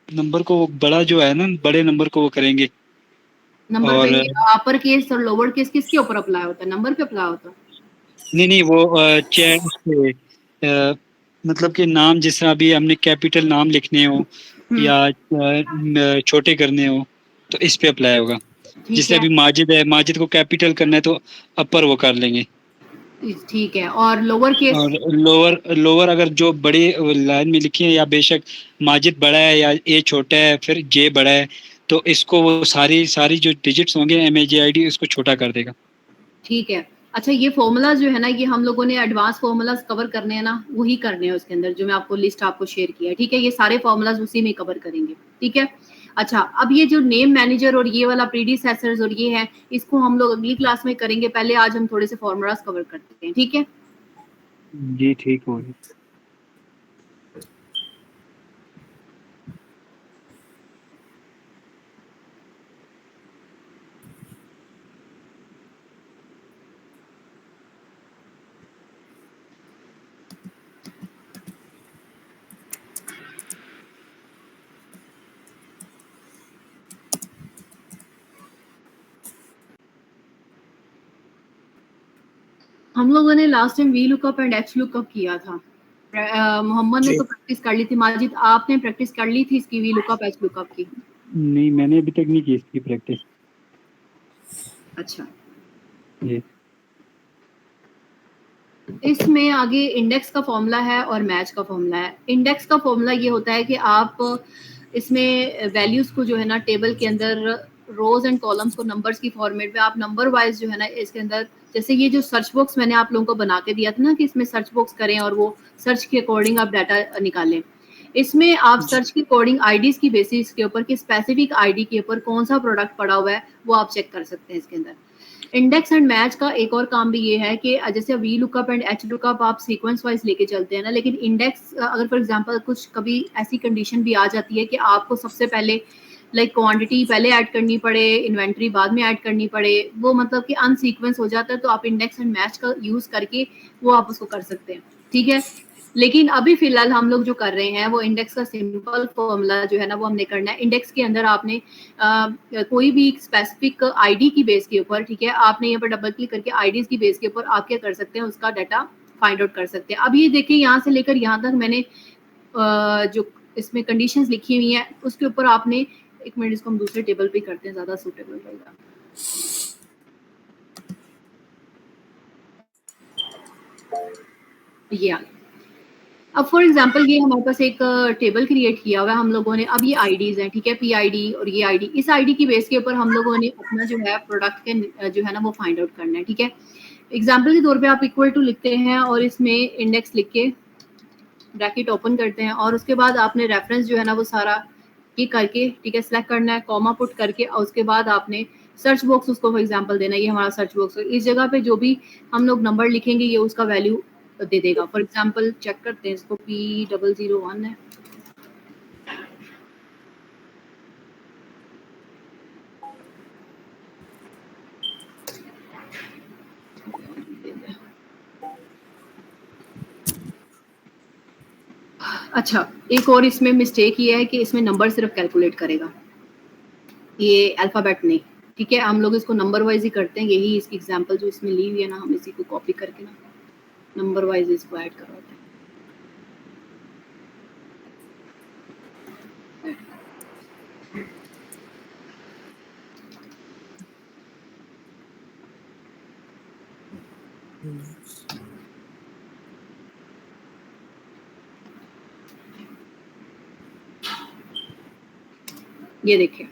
नंबर को बड़ा जो है ना, बड़े नंबर को वो करेंगे। नंबर पे और अपर केस और लोअर केस किसके ऊपर अप्लाई होता है? नंबर पे अप्लाई होता है। नहीं नहीं, वो चैट पे मतलब कि नाम जिस तरह अभी हमने कैपिटल नाम लिखने हो हम्म। या छोटे करने हो तो इस पे अप्लाई होगा। ठीक जैसे है। अभी माजिद है, माजिद को कैपिटल करना है तो अपर वो कर लेंगे। ठीक है, और लोअर केस? और लोअर लोअर अगर जो बड़ी लाइन में लिखी है, या बेशक माजिद बड़ा है या ए छोटा है फिर जे बड़ा है, तो इसको वो सारी सारी जो डिजिट्स होंगे MAJID उसको छोटा कर देगा। ठीक है। अच्छा, ये फॉर्मूलाज जो है ना, ये हम लोगों ने एडवांस फॉर्मूलाज कवर करने हैं ना, वही करने हैं उसके अंदर, जो मैं आपको लिस्ट आपको शेयर किया है। ठीक है, ये सारे फॉर्मूलाज उसी में कवर करेंगे। ठीक है। अच्छा, अब ये जो नेम मैनेजर और ये वाला प्रीडिसेसर्स और ये है, इसको हम लोग अगली क्लास में करेंगे। पहले आज हम थोड़े से फॉर्मूलाज कवर करते हैं। ठीक है। जी ठीक हो गया। हम लोगों ने last time V lookup and H lookup किया था। मोहम्मद ने जी। तो प्रैक्टिस कर ली थी। माजिद आपने प्रैक्टिस कर ली थी इसकी वी लुकअप एच लुकअप की? नहीं, मैंने अभी तक नहीं की इसकी प्रैक्टिस। अच्छा, जी। इसमें आगे इंडेक्स का फॉर्मूला है और मैच का फॉर्मूला है। इंडेक्स का फॉर्मूला ये होता है कि आप इसमें वैल्यूज को जो है ना टेबल के अंदर रोज एंड कॉलम्स को नंबर्स की फॉर्मेट में आप नंबर वाइज जो है ना इसके अंदर, जैसे ये जो सर्च बॉक्स मैंने आप लोगों को बना के दिया था ना कि इसमें सर्च बॉक्स करें और वो सर्च के अकॉर्डिंग आप डाटा निकालें। इसमें आप जी। सर्च के अकॉर्डिंग आईडीज की बेसिस के ऊपर कि स्पेसिफिक आईडी के ऊपर कौन सा प्रोडक्ट पड़ा हुआ है वो आप चेक कर सकते हैं इसके अंदर। इंडेक्स एंड मैच का एक और काम भी ये है कि जैसे V lookup and H lookup आप सीक्वेंस वाइज लेके चलते हैं ना, लेकिन इंडेक्स अगर फॉर एग्जांपल कुछ कभी ऐसी कंडीशन भी आ जाती है कि आपको सबसे पहले लाइक क्वांटिटी पहले ऐड करनी पड़े, इन्वेंट्री बाद में ऐड करनी पड़े, वो मतलब कि अनसीक्वेंस हो जाता है, तो आप इंडेक्स एंड मैच का यूज करके वो आप उसको कर सकते हैं। ठीक है, लेकिन अभी फिलहाल हम लोग जो कर रहे हैं वो इंडेक्स का सिंपल फॉर्मूला जो है ना वो हमने करना है। इंडेक्स के अंदर आपने कोई भी स्पेसिफिक आईडी की बेस के ऊपर, ठीक है, आपने यहाँ पर डबल क्लिक करके आईडीज की बेस के ऊपर आप क्या कर सकते हैं उसका डाटा फाइंड आउट कर सकते हैं। अब ये देखिए यहाँ से लेकर यहाँ तक मैंने जो इसमें कंडीशंस लिखी हुई हैं उसके ऊपर आपने, एक मिनट इसको हम दूसरे टेबल पे करते हैं, ज्यादा सूटेबल रहेगा। ये आ गया। अब फॉर एग्जांपल ये हमारे पास एक टेबल क्रिएट किया हुआ है हम लोगों ने। अब ये आईडीज हैं, ठीक है, पीआईडी और ये आईडी, इस आईडी की बेस के ऊपर हम लोगों ने अपना जो है प्रोडक्ट के जो है ना वो फाइंड आउट करना है। ठीक है, एग्जांपल के तौर पे आप इक्वल टू लिखते हैं और इसमें इंडेक्स लिख के ब्रैकेट ओपन करते हैं और उसके बाद आपने रेफरेंस जो है ना वो सारा ये करके, ठीक है, सिलेक्ट करना है, कॉमा पुट करके, और उसके बाद आपने सर्च बॉक्स उसको फॉर एग्जांपल देना है। ये हमारा सर्च बॉक्स है, इस जगह पे जो भी हम लोग नंबर लिखेंगे ये उसका वैल्यू दे देगा। फॉर एग्जांपल चेक करते हैं इसको, P001 है। अच्छा, एक और इसमें मिस्टेक ये है कि इसमें नंबर सिर्फ कैलकुलेट करेगा, ये अल्फाबेट नहीं। ठीक है, हम लोग इसको नंबर वाइज ही करते हैं। यही इसकी एग्जांपल जो इसमें ली हुई है ना, हम इसी को कॉपी करके ना नंबर वाइज इसको ऐड करवाते हैं। ये देखिए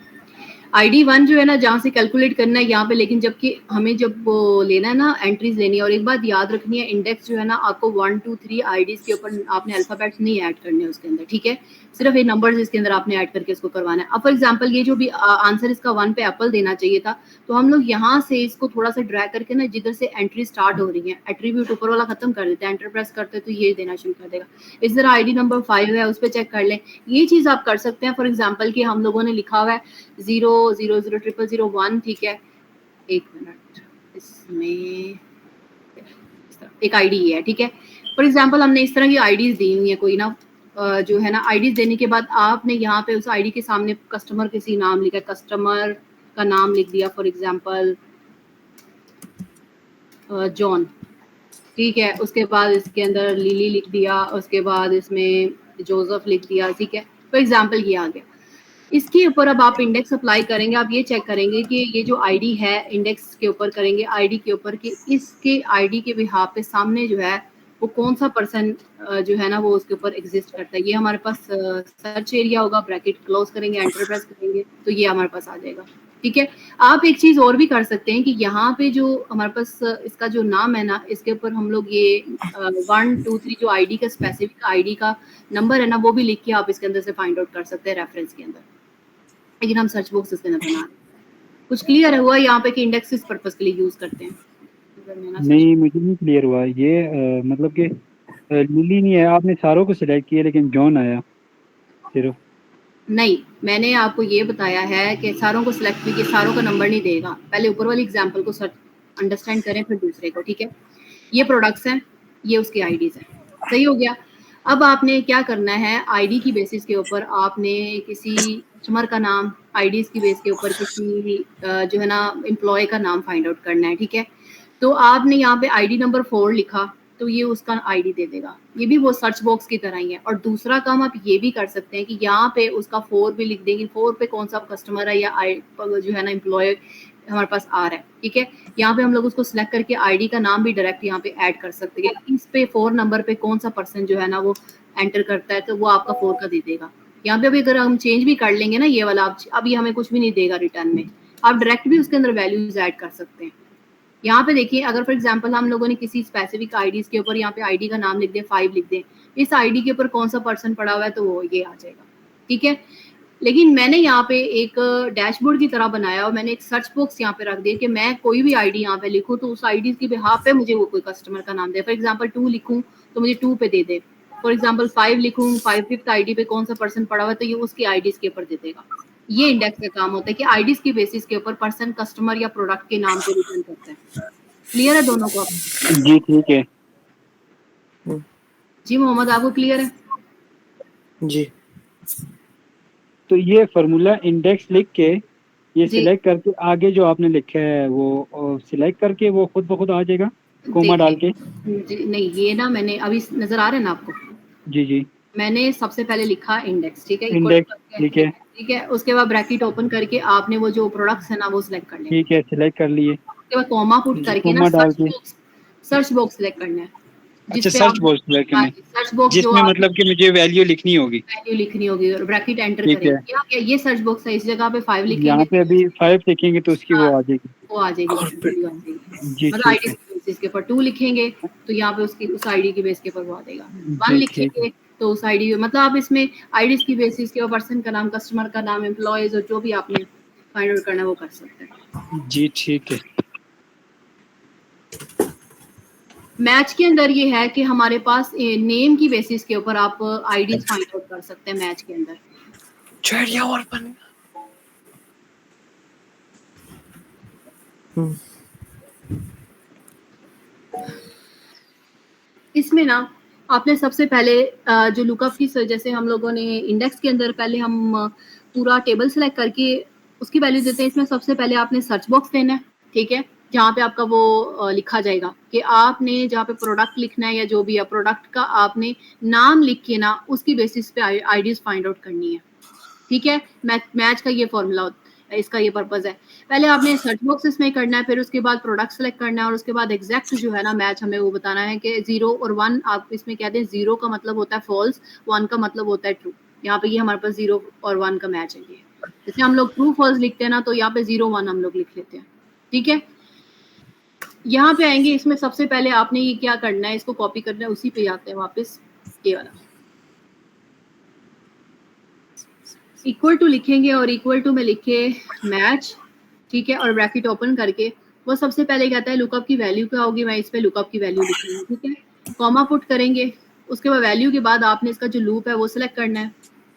ID1 जो है ना जहाँ से कैलकुलेट करना है यहाँ पे, लेकिन जबकि हमें जब वो लेना है ना एंट्रीज लेनी है, और एक बात याद रखनी है, इंडेक्स जो है ना आपको 1 2 3 आईडीज के ऊपर आपने अल्फाबेट्स नहीं ऐड करने हैं उसके अंदर। ठीक है, सिर्फ ये नंबर्स इसके अंदर आपने ऐड करके इसको करवाना है। अब फॉर एग्जांपल ये जो भी आंसर इसका 1 पे एप्पल देना चाहिए था, तो हम लोग यहाँ से इसको थोड़ा सा ड्रैग करके ना जिधर से एंट्री स्टार्ट हो रही है एट्रीब्यूट ऊपर वाला खत्म कर देते हैं, एंटर प्रेस करते हैं तो ये देना शुरू कर देगा। इस तरह ID नंबर 5 है उस पर चेक कर लें। ये चीज आप कर सकते हैं। फॉर एग्जाम्पल कि हम लोगों ने लिखा हुआ है 0000001, ठीक है, एक मिनट, इसमें एक आईडी है, ठीक है। फॉर एग्जांपल हमने इस तरह की आईडीज दी हुई है कोई ना, जो है ना आईडीज देने के बाद आपने यहाँ पे उस आईडी के सामने कस्टमर किसी नाम लिखा, कस्टमर का नाम लिख दिया, फॉर एग्जांपल जॉन, ठीक है। उसके बाद इसके अंदर लिली लिख दिया, उसके बाद इसमें जोसेफ लिख दिया, ठीक है। फॉर एग्जांपल ये आ गया। इसके ऊपर अब आप इंडेक्स अप्लाई करेंगे, आप ये चेक करेंगे कि ये जो आईडी है इंडेक्स के ऊपर करेंगे आईडी के ऊपर कि इसके आईडी के बिहाफ पे सामने जो है वो कौन सा पर्सन जो है ना वो उसके ऊपर एग्जिस्ट करता है। ये हमारे पास सर्च एरिया होगा, ब्रैकेट क्लोज करेंगे, एंटर प्रेस करेंगे तो ये हमारे पास आ जाएगा। ठीक है, आप एक चीज और भी कर सकते हैं कि यहाँ पे जो हमारे पास इसका जो नाम है ना इसके ऊपर हम लोग ये 1 2 3 जो आईडी का स्पेसिफिक आईडी का नंबर है ना वो भी लिख के आप इसके अंदर से फाइंड आउट कर सकते हैं रेफरेंस के अंदर। लेकिन हम सर्च बॉक्स इसके अंदर बना रहे हैं। कुछ क्लियर हुआ यहाँ पे कि इंडेक्स किस पर्पस के लिए यूज करते हैं? नहीं, मुझे नहीं क्लियर हुआ ये। मतलब कि लिली नहीं है, आपने सारों को सिलेक्ट किया लेकिन जॉन आया सिर्फ। नहीं, मैंने आपको ये बताया है कि सारों को सिलेक्ट कीजिए, सारों का नंबर नहीं देगा। पहले ऊपर वाली एग्जांपल को अंडरस्टैंड करें फिर दूसरे को। ठीक है, ये प्रोडक्ट्स हैं, ये उसकी आईडीज हैं, सही हो गया। अब आपने क्या करना है, आईडी की बेसिस के ऊपर आपने किसी कस्टमर का नाम, आईडीज की बेस के ऊपर किसी जो है ना एम्प्लॉय का नाम फाइंड आउट करना है। ठीक है, तो आपने यहाँ पे आईडी नंबर 4 लिखा तो ये उसका आईडी दे देगा। ये भी वो सर्च बॉक्स की तरह ही है। और दूसरा काम आप ये भी कर सकते हैं कि यहाँ पे उसका 4 भी लिख देंगे, 4 पे कौन सा कस्टमर है या जो है ना एम्प्लॉय हमारे पास आ रहा है, ठीक है। यहाँ पे हम लोग उसको सिलेक्ट करके आईडी का नाम भी डायरेक्ट यहाँ पे ऐड कर सकते हैं। इस पे 4 नंबर पे कौन सा पर्सन जो है ना वो एंटर करता है तो वो आपका 4 का दे देगा। यहाँ पे अभी अगर हम चेंज भी कर लेंगे ना ये वाला, अब ये हमें कुछ भी नहीं देगा रिटर्न में, आप डायरेक्ट भी उसके अंदर वैल्यूज ऐड कर सकते हैं। यहाँ पे देखिए अगर फॉर एग्जांपल हम लोगों ने किसी स्पेसिफिक आईडीज के ऊपर यहाँ पे आईडी का नाम लिख दें, 5 लिख दें, इस आईडी के ऊपर कौन सा पर्सन पड़ा हुआ है तो वो ये आ जाएगा, ठीक है। लेकिन मैंने यहाँ पे एक डैशबोर्ड की तरह बनाया और मैंने एक सर्च बॉक्स यहाँ पे रख दिया कि मैं कोई भी आईडी यहाँ पे लिखूँ तो उस आईडी की बिहाफ पे मुझे वो कोई कस्टमर का नाम दे। फॉर एग्जाम्पल 2 लिखूँ तो मुझे 2 पे दे दे। फॉर एग्जाम्पल 5 लिखूँ, 5th आईडी पे कौन सा पर्सन पड़ा हुआ है तो ये उसकी आईडीज के ऊपर दे देगा। ये इंडेक्स का काम होता है कि आईडीज की बेसिस के ऊपर पर्सन कस्टमर या प्रोडक्ट के नाम पे रिटर्न करता है। क्लियर है दोनों को? जी ठीक है जी मोहम्मद, आपको क्लियर है? जी। तो ये फार्मूला इंडेक्स लिख के ये जी। सिलेक्ट करके आगे जो आपने लिखा है वो सिलेक्ट करके वो खुद ब खुद आ जाएगा कोमा डाल के? जी नहीं, ये ना मैंने अभी नजर आ रहा है ना आपको? जी जी। मैंने सबसे पहले लिखा इंडेक्स, ठीक है, इंडेक्स ठीक है, ठीक है। उसके बाद ब्रैकेट ओपन करके आपने वो जो प्रोडक्ट्स है ना वो सिलेक्ट कर लेना। ठीक है, सिलेक्ट कर लिए। उसके बाद कॉमा पुट करके ना सर्च बॉक्स सिलेक्ट करना है। अच्छा, सर्च बॉक्स सिलेक्ट करना है, सर्च बॉक्स जिसमें मतलब कि मुझे वैल्यू लिखनी होगी और ब्रैकेट एंटर ठीक करेंगे। क्या ये सर्च बॉक्स है, इस जगह पे 5 लिखेंगे, यहाँ पे अभी 5 लिखेंगे तो उसकी वो आ जाएगी। वो आ जाएगी जी मतलब ठीक आईडी है, की बेसिस के ऊपर 2 लिखेंगे तो यहाँ पे उसकी उस आईडी की बेस के ऊपर वो आ जाएगा। 1 जी, लिखेंगे तो उस आईडी मतलब आप इसमें आईडीज की बेसिस के पर्सन का नाम, कस्टमर का नाम, एम्प्लॉयज और जो भी आपने फाइंड आउट करना है वो कर सकते हैं। जी ठीक है। मैच के अंदर ये है कि हमारे पास नेम की बेसिस के ऊपर आप आईडीज फाइंड आउट कर सकते हैं मैच के अंदर। इसमें ना आपने सबसे पहले जो लुकअप की जैसे हम लोगों ने इंडेक्स के अंदर पहले हम पूरा टेबल सेलेक्ट करके उसकी वैल्यू देते हैं। इसमें सबसे पहले आपने सर्च बॉक्स देना है, ठीक है, जहाँ पे आपका वो लिखा जाएगा कि आपने जहाँ पे प्रोडक्ट लिखना है या जो भी है प्रोडक्ट का आपने नाम लिख के ना उसकी बेसिस पे आईडीज फाइंड आउट करनी है, ठीक है। मैच का ये फॉर्मूला होता है, इसका ये पर्पज है। पहले आपने सर्च बॉक्स इसमें करना है, फिर उसके बाद प्रोडक्ट सेलेक्ट करना है और उसके बाद एग्जैक्ट जो है ना मैच हमें वो बताना है कि 0 और 1 आप इसमें कहते हैं 0 का मतलब होता है फॉल्स, 1 का मतलब होता है ट्रू। यहाँ पे ये हमारे पास 0 और 1 का मैच है। ये जैसे हम लोग ट्रू फॉल्स लिखते हैं ना तो यहाँ पे 0 1 हम लोग लिख लेते हैं, ठीक है। यहाँ पे आएंगे, इसमें सबसे पहले आपने ये क्या करना है, इसको कॉपी करना है, उसी पे आते हैं वापस, ये वाला इक्वल टू लिखेंगे और इक्वल टू में लिखे मैच, ठीक है, और ब्रैकेट ओपन करके वो सबसे पहले कहता है लुकअप की वैल्यू क्या होगी, मैं इस पे लुकअप की वैल्यू लिखूंगी, ठीक है। कॉमा पुट करेंगे, उसके बाद वैल्यू के बाद आपने इसका जो लूप है वो सिलेक्ट करना है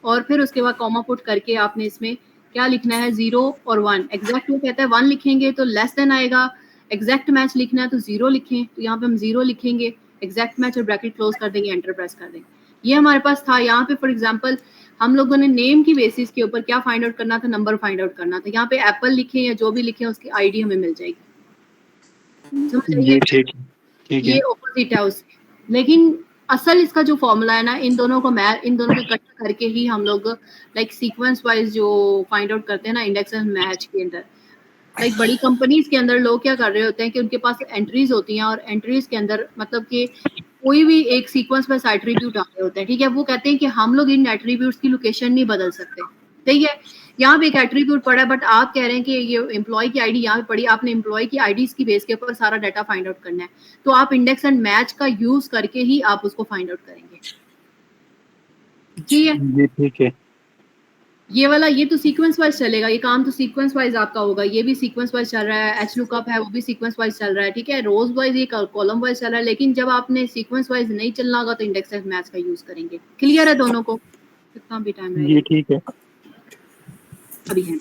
और फिर उसके बाद कॉमा पुट करके आपने इसमें क्या लिखना है 0 और 1। एग्जैक्ट वो कहता है 1 लिखेंगे तो लेस देन आएगा, एग्जैक्ट मैच लिखना है तो 0 लिखें तो यहाँ पे हम 0 लिखेंगे, एग्जैक्ट मैच और ब्रैकेट क्लोज कर देंगे, एंटर प्रेस कर देंगे। ये हमारे पास था। यहाँ पे फॉर एग्जाम्पल हम लोगों ने नेम की बेसिस के ऊपर क्या फाइंड आउट करना था, नंबर फाइंड आउट करना था। यहाँ पे एप्पल लिखे या जो भी लिखे उसकी आईडी हमें मिल जाएगी, जी ठीक है। ये ऑपोजिट है उसके, लेकिन असल इसका जो फॉर्मूला है ना इन दोनों को इकट्ठा करके ही हम लोग लाइक सीक्वेंस वाइज जो फाइंड आउट करते हैं ना इंडेक्स एंड मैच के अंदर। लाइक बड़ी कंपनीज के अंदर लोग क्या कर रहे होते हैं कि उनके पास एंट्रीज होती हैं और एंट्रीज के अंदर मतलब कि कोई भी एक सीक्वेंस में एट्रीब्यूट आ रहे होते हैं, ठीक है। वो कहते हैं कि हम लोग इन एट्रीब्यूट्स की लोकेशन नहीं बदल सकते, ठीक है। यहाँ पे एक एट्रीब्यूट पड़ा है बट आप कह रहे हैं कि ये एम्प्लॉय की आईडी यहाँ पे पड़ी, आपने एम्प्लॉय की आईडीज की बेस के ऊपर सारा डाटा फाइंड आउट करना है तो आप इंडेक्स एंड मैच का यूज करके ही आप उसको फाइंड आउट करेंगे, ठीक है। जी ठीक है। ये वाला ये तो सीक्वेंस वाइज चलेगा, ये काम तो सीक्वेंस वाइज आपका होगा, ये भी सीक्वेंस वाइज चल रहा है, एच लुकअप है वो भी सीक्वेंस वाइज चल रहा है, ठीक है। रोज वाइज ये कॉलम वाइज चल रहा है, लेकिन जब आपने सीक्वेंस वाइज नहीं चलना होगा तो इंडेक्स एंड मैच का यूज करेंगे। क्लियर है दोनों को? कितना भी टाइम जी ठीक है। अभी है।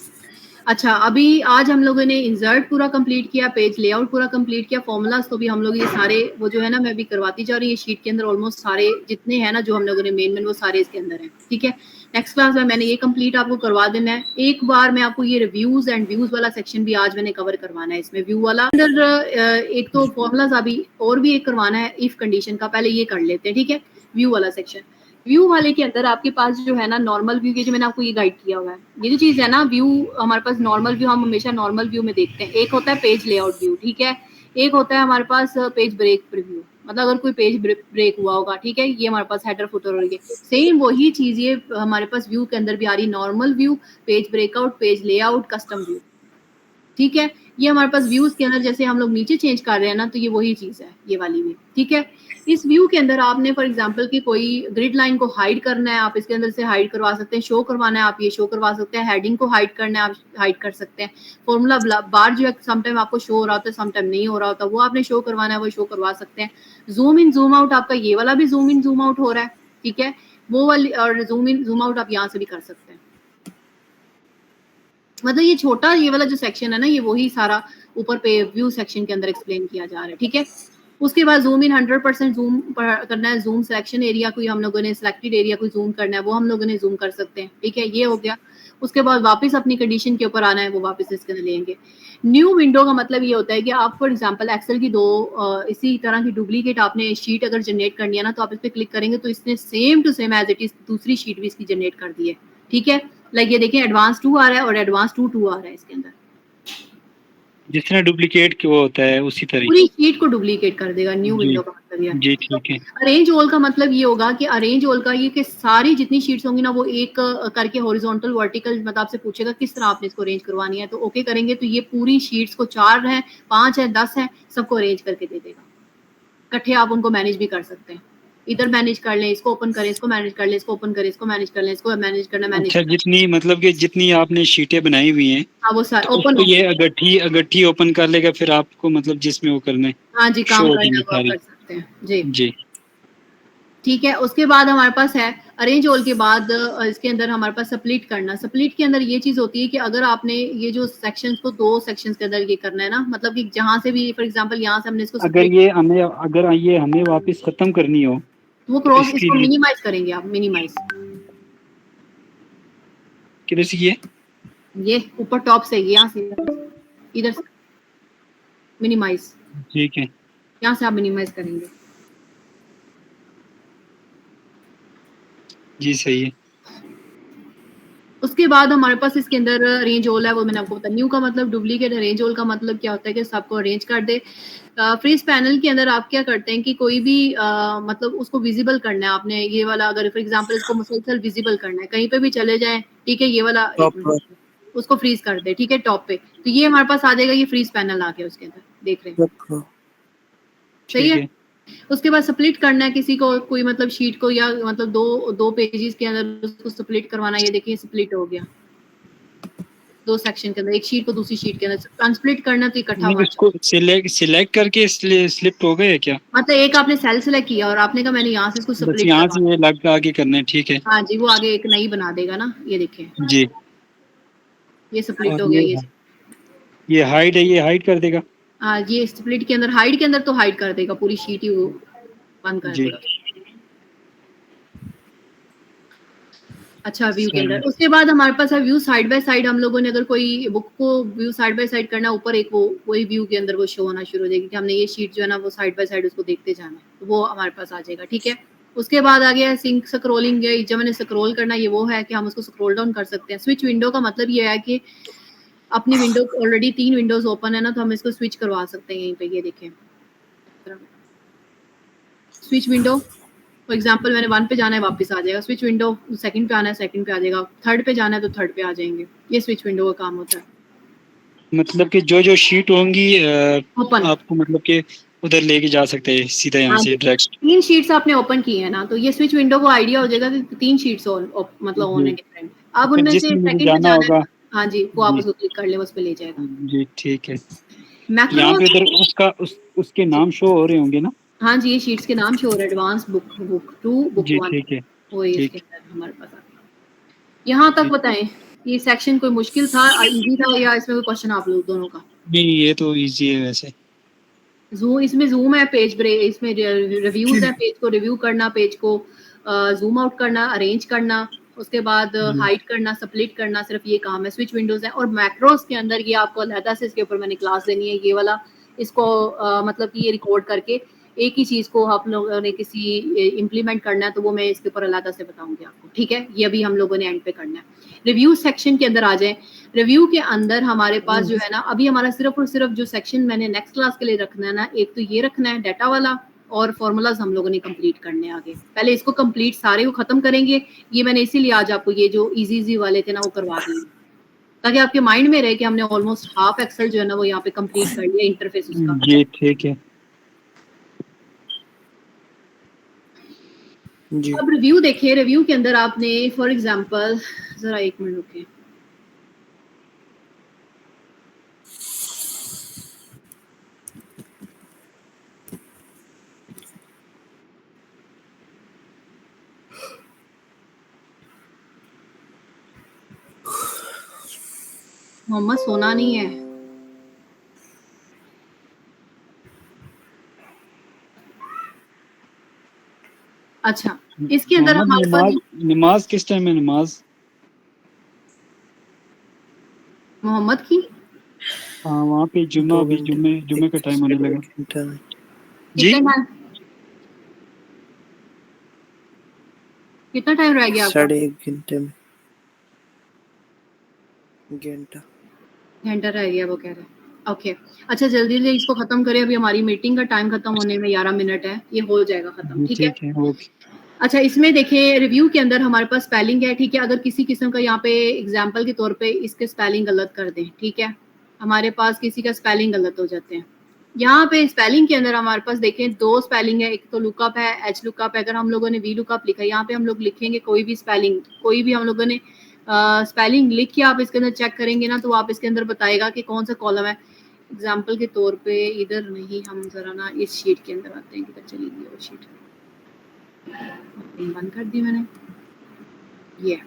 अच्छा, अभी आज हम लोगों ने इंसर्ट पूरा कंप्लीट किया, पेज लेआउट पूरा कंप्लीट किया, फॉर्मूलाज तो भी हम लोग ये सारे वो जो है ना मैं अभी करवाती जा रही हूँ, शीट के अंदर ऑलमोस्ट सारे जितने हैं ना जो हम लोगों ने मेन वो सारे इसके अंदर हैं, ठीक है। नेक्स्ट क्लास में मैंने ये कंप्लीट आपको करवा देना है। एक बार मैं आपको ये रिव्यूज एंड व्यूज वाला सेक्शन भी आज मैंने कवर करवाना है। इसमें व्यू वाला अंदर एक तो फॉर्मूलाज अभी और भी एक करवाना है इफ कंडीशन का, पहले ये कर लेते हैं, ठीक है। व्यू वाला सेक्शन, व्यू वाले के अंदर आपके पास जो है ना नॉर्मल व्यू के जो मैंने आपको ये गाइड किया हुआ है, ये जो चीज है ना व्यू हमारे पास नॉर्मल व्यू हम हमेशा नॉर्मल व्यू में देखते हैं। एक होता है पेज लेआउट व्यू, ठीक है। एक होता है हमारे पास पेज ब्रेक प्रीव्यू, मतलब अगर कोई पेज ब्रेक हुआ होगा, ठीक है, ये हमारे पास हेडर फुटर हो रही है। सेम वही चीज ये हमारे पास व्यू के अंदर भी आ रही, normal view, page breakout, page layout, custom view, ठीक है। ये हमारे पास व्यूज के अंदर जैसे हम लोग नीचे चेंज कर रहे हैं ना, तो ये वही चीज है, ये वाली भी, ठीक है। इस व्यू के अंदर आपने फॉर एग्जांपल की कोई ग्रिड लाइन को हाइड करना है, आप इसके अंदर से हाइड करवा सकते हैं। शो करवाना है, आप ये शो करवा सकते हैं। हेडिंग को हाइड करना है, आप हाइड कर सकते हैं। फॉर्मूला बार जो है समटाइम आपको शो हो रहा होता है, समटाइम नहीं हो रहा होता, वो आपने शो करवाना है, वो शो करवा सकते हैं। जूम इन जूम आउट, आपका ये वाला भी जूम इन जूम आउट हो रहा है, ठीक है, वो वाली, और जूम इन जूम आउट आप यहाँ से भी कर सकते हैं। मतलब ये छोटा ये वाला जो सेक्शन है ना, ये वही सारा ऊपर पे व्यू सेक्शन के अंदर एक्सप्लेन किया जा रहा है, ठीक है। उसके बाद जूम इन 100% जूम करना है, जूम सिलेक्शन एरिया कोई हम लोगों ने सिलेक्टेड एरिया कोई जूम करना है, वो हम लोगों ने जूम कर सकते हैं, ठीक है, ये हो गया। उसके बाद वापस अपनी कंडीशन के ऊपर आना है, वो वापस इसके अंदर लेंगे। न्यू विंडो का मतलब ये होता है कि आप फॉर एग्जांपल एक्सेल की इसी तरह की डुप्लीकेट आपने शीट अगर जनरेट करनी है ना, तो आप इस पर क्लिक करेंगे तो इसने same to same as it is दूसरी शीट भी इसकी जनरेट कर दी है, ठीक है। लाइक ये देखिए एडवांस 2 आ रहा है और एडवांस 2 आ रहा है इसके अंदर, जिस तरह डुप्लीकेट वो होता है उसी तरीके। पूरी शीट को डुप्लीकेट कर देगा। न्यू जी विंडो का मतलब ये जी ठीक है। अरेंज ऑल का मतलब ये होगा कि अरेंज ऑल का ये कि सारी जितनी शीट्स होंगी ना वो एक करके हॉरिजॉन्टल वर्टिकल, मतलब आपसे पूछेगा किस तरह आपने इसको अरेंज करवानी है, तो ओके करेंगे तो ये पूरी शीट्स को 4 है, 5 है, 10 है, सबको अरेंज करके दे देगा। इकट्ठे आप उनको मैनेज भी कर सकते हैं, इधर मैनेज कर लें, इसको ओपन करें, इसको मैनेज कर लें, इसको ओपन करें, इसको मैनेज कर लें, इसको मैनेज करना मैनेज अच्छा, जितनी मतलब कि जितनी आपने शीटें बनाई हुई हैं, हाँ वो सारे तो ओपन उसको हो, ये अगट्ठी ओपन कर लेगा, फिर आपको मतलब जिसमें वो करना है हाँ जी शो काम हो करना जाएंगी है वो आप सारी। कर सकते हैं जी, जी ठीक है। उसके बाद हमारे पास है अरेंज ऑल के बाद इसके अंदर हमारे पास स्प्लिट करना। स्प्लिट के अंदर ये चीज होती है कि अगर आपने ये जो सेक्शंस को 2 सेक्शंस के अंदर ये करना है ना, मतलब कि जहां से भी फॉर एग्जांपल यहाँ से हमने इसको स्प्लिट, अगर ये हमें वापस खत्म करनी हो तो वो तो क्रॉस इसके इसको लिए मिनिमाइज करेंगे आप, मिनिमाइज किधर से ये ये ऊपर टॉप से यहाँ से इधर से मिनिमाइज, ठीक है। यहाँ से आप मिनिमाइज करेंगे। जी सही है। उसके बाद हमारे पास इसके अंदर अरेंज ऑल है, वो मैंने आपको बताया। न्यू का मतलब डुप्लीकेट, अरेंज ऑल का मतलब क्या होता है कि सबको अरेंज कर दे। फ्रीज पैनल के अंदर आप क्या करते हैं कि कोई भी मतलब उसको विजिबल करना है आपने, ये वाला अगर फॉर एग्जांपल इसको मुसलसल विजिबल करना है, कहीं पे भी चले जाएं, ठीक है, ये वाला टॉप पर उसको फ्रीज कर दे, ठीक है, टॉप पे, तो ये हमारे पास आ जाएगा, ये फ्रीज पैनल आ गया उसके अंदर, देख रहे हैं, रखो। सही ठीक है। है। उसके बाद स्प्लिट करना है किसी को, कोई मतलब शीट को, या मतलब दो पेजेस के अंदर उसको स्प्लिट करवाना है, ये देखिए स्प्लिट हो गया 2 सेक्शन के अंदर, एक शीट को दूसरी शीट के अंदर अनस्प्लिट करना तो इकट्ठा नहीं, वहां उसको सिलेक्ट करके स्लिप हो गए क्या? मतलब एक आपने सेल सेलेक्ट किया और आपने कहा मैंने यहाँ से इसको बस स्प्लिट यहाँ करवा, से ये लग आगे करना है, ठीक है। हाँ जी, वो आगे एक नई बना देगा ना, ये देखिए जी। ये स्प्लिट और हो गया ये, ये हाइड है, ये हाइड कर देगा। हाँ ये स्प्लिट के अंदर, हाइड के अंदर तो हाइड कर देगा, पूरी शीट ही वो बंद कर जी देगा। अच्छा व्यू के सही अंदर, है। उसके बाद हमारे पास है व्यू साइड बाय साइड। हम लोगों ने अगर कोई बुक को व्यू साइड बाय साइड करना है, ऊपर एक वो वही व्यू के अंदर वो शो होना शुरू हो जाएगी कि हमने ये शीट जो है ना वो साइड बाय साइड उसको देखते जाना है, तो वो हमारे पास आ जाएगा, ठीक है। उसके बाद आ गया सिंक स्क्रॉलिंग, जब मैंने स्क्रॉल करना, ये वो है कि हम उसको स्क्रॉल डाउन कर सकते हैं। स्विच विंडो का मतलब ये है कि अपनी विंडो ऑलरेडी 3 विंडोज ओपन है ना, तो हम इसको स्विच करवा सकते हैं यहीं पे, ये देखें स्विच विंडो, फॉर एग्जाम्पल मैंने 1 पे जाना है, वापस आ जाएगा। स्विच विंडो सेकंड पे आना है, सेकंड पे आ जाएगा। थर्ड पे जाना है तो थर्ड पे आ जाएंगे। ये स्विच विंडो का काम होता है। मतलब कि जो शीट होंगी ओपन, आपको मतलब कि उधर लेके जा सकते हैं सीधा यहाँ हाँ से जी, डायरेक्ट। 3 शीट्स आपने ओपन की है ना, तो ये स्विच विंडो को आइडिया हो जाएगा कि 3 शीट्स मतलब ऑन जी, है डिफरेंट। अब फिर उनमें से जिसमें मुझे सेकंड पे जाना जाना है, होगा। हाँ जी, वो आप जी उसको क्लिक कर ले, उस पे ले जाएगा। जी ठीक है। यहाँ मैक्रोस, पे उधर उसके नाम शो हो रहे होंगे ना? हाँ जी, ये शीट्स के नाम शो हो रहे, एडवांस बुक 2 बुक जी 1, ठीक है। वो ये इसके ठीक। अंदर हमारे पास आ गया। यहाँ तक बताएं, ये सेक्शन कोई मुश्किल था, इजी था, या इसमें कोई क्वेश्चन आप लोग दोनों का? नहीं, ये तो इजी है वैसे। जूम, इसमें जूम है, पेज ब्रेक, इसमें रिव्यूज है, पेज को रिव्यू करना, पेज को जूम आउट करना, अरेंज करना, उसके बाद हाइड करना, स्प्लिट करना, सिर्फ ये काम है। स्विच विंडोज है। और मैक्रोस के अंदर ये आपको अलहदा से इसके ऊपर मैंने क्लास देनी है, ये वाला, इसको मतलब कि ये रिकॉर्ड करके एक ही चीज को आप लोगों ने किसी इम्प्लीमेंट करना है तो वो मैं इसके ऊपर अलहदा से बताऊंगी आपको, ठीक है? ये अभी हम लोगों ने एंड पे करना है। रिव्यू सेक्शन के अंदर आ जाए। रिव्यू के अंदर हमारे पास जो है ना, अभी हमारा सिर्फ और सिर्फ जो सेक्शन मैंने नेक्स्ट क्लास के लिए रखना है ना, एक तो ये रखना है डाटा वाला, और फॉर्मूलाज हम लोगों ने कंप्लीट करने आगे। पहले इसको कंप्लीट सारे को खत्म करेंगे। ये मैंने इसीलिए आज आपको ये जो इजी वाले थे ना वो करवा दिए, ताकि आपके माइंड में रहे कि हमने ऑलमोस्ट हाफ एक्सेल जो है ना वो यहाँ पे कंप्लीट कर लिया, इंटरफेस उसका। जी ठीक है जी। अब रिव्यू देखिए। रिव्यू के अंदर आपने फॉर एग्जांपल, जरा एक मिनट रुकिए, मोहम्मद सोना नहीं है। अच्छा, इसके अंदर हमारे पास नमाज किस टाइम है? नमाज मोहम्मद की, हाँ वहाँ पे जुम्मा, अभी जुम्मे का टाइम होने लगा जी। कितना टाइम रह गया आपका? 1.5 घंटे में, घंटा रह गया वो कह रहे हैं। ओके, अच्छा जल्दी जल्दी इसको खत्म करें, अभी हमारी मीटिंग का टाइम खत्म होने में 11 मिनट है, ये हो जाएगा खत्म, ठीक है? ठीक है ओके। अच्छा, इसमें देखिए रिव्यू के अंदर हमारे पास स्पेलिंग है, ठीक है? अगर किसी किस्म का यहाँ पे एग्जाम्पल के तौर पे इसके स्पेलिंग गलत कर दें, ठीक है? हमारे पास किसी का स्पेलिंग गलत हो जाते हैं। यहाँ पे स्पेलिंग के अंदर हमारे पास देखें दो स्पेलिंग है, एक तो लुकअप है, एच लुकअप है। अगर हम लोगों ने वी लुकअप लिखा है, यहाँ पे हम लोग लिखेंगे कोई भी स्पेलिंग, कोई भी हम लोगों ने स्पेलिंग लिख के आप इसके अंदर चेक करेंगे ना, तो आप इसके अंदर बताएगा कि कौन सा कॉलम है। एग्जाम्पल के तौर पे इधर नहीं, हम जरा ना इस शीट के अंदर आते हैं, किधर चली गई वो शीट, बंद कर दी मैंने। ये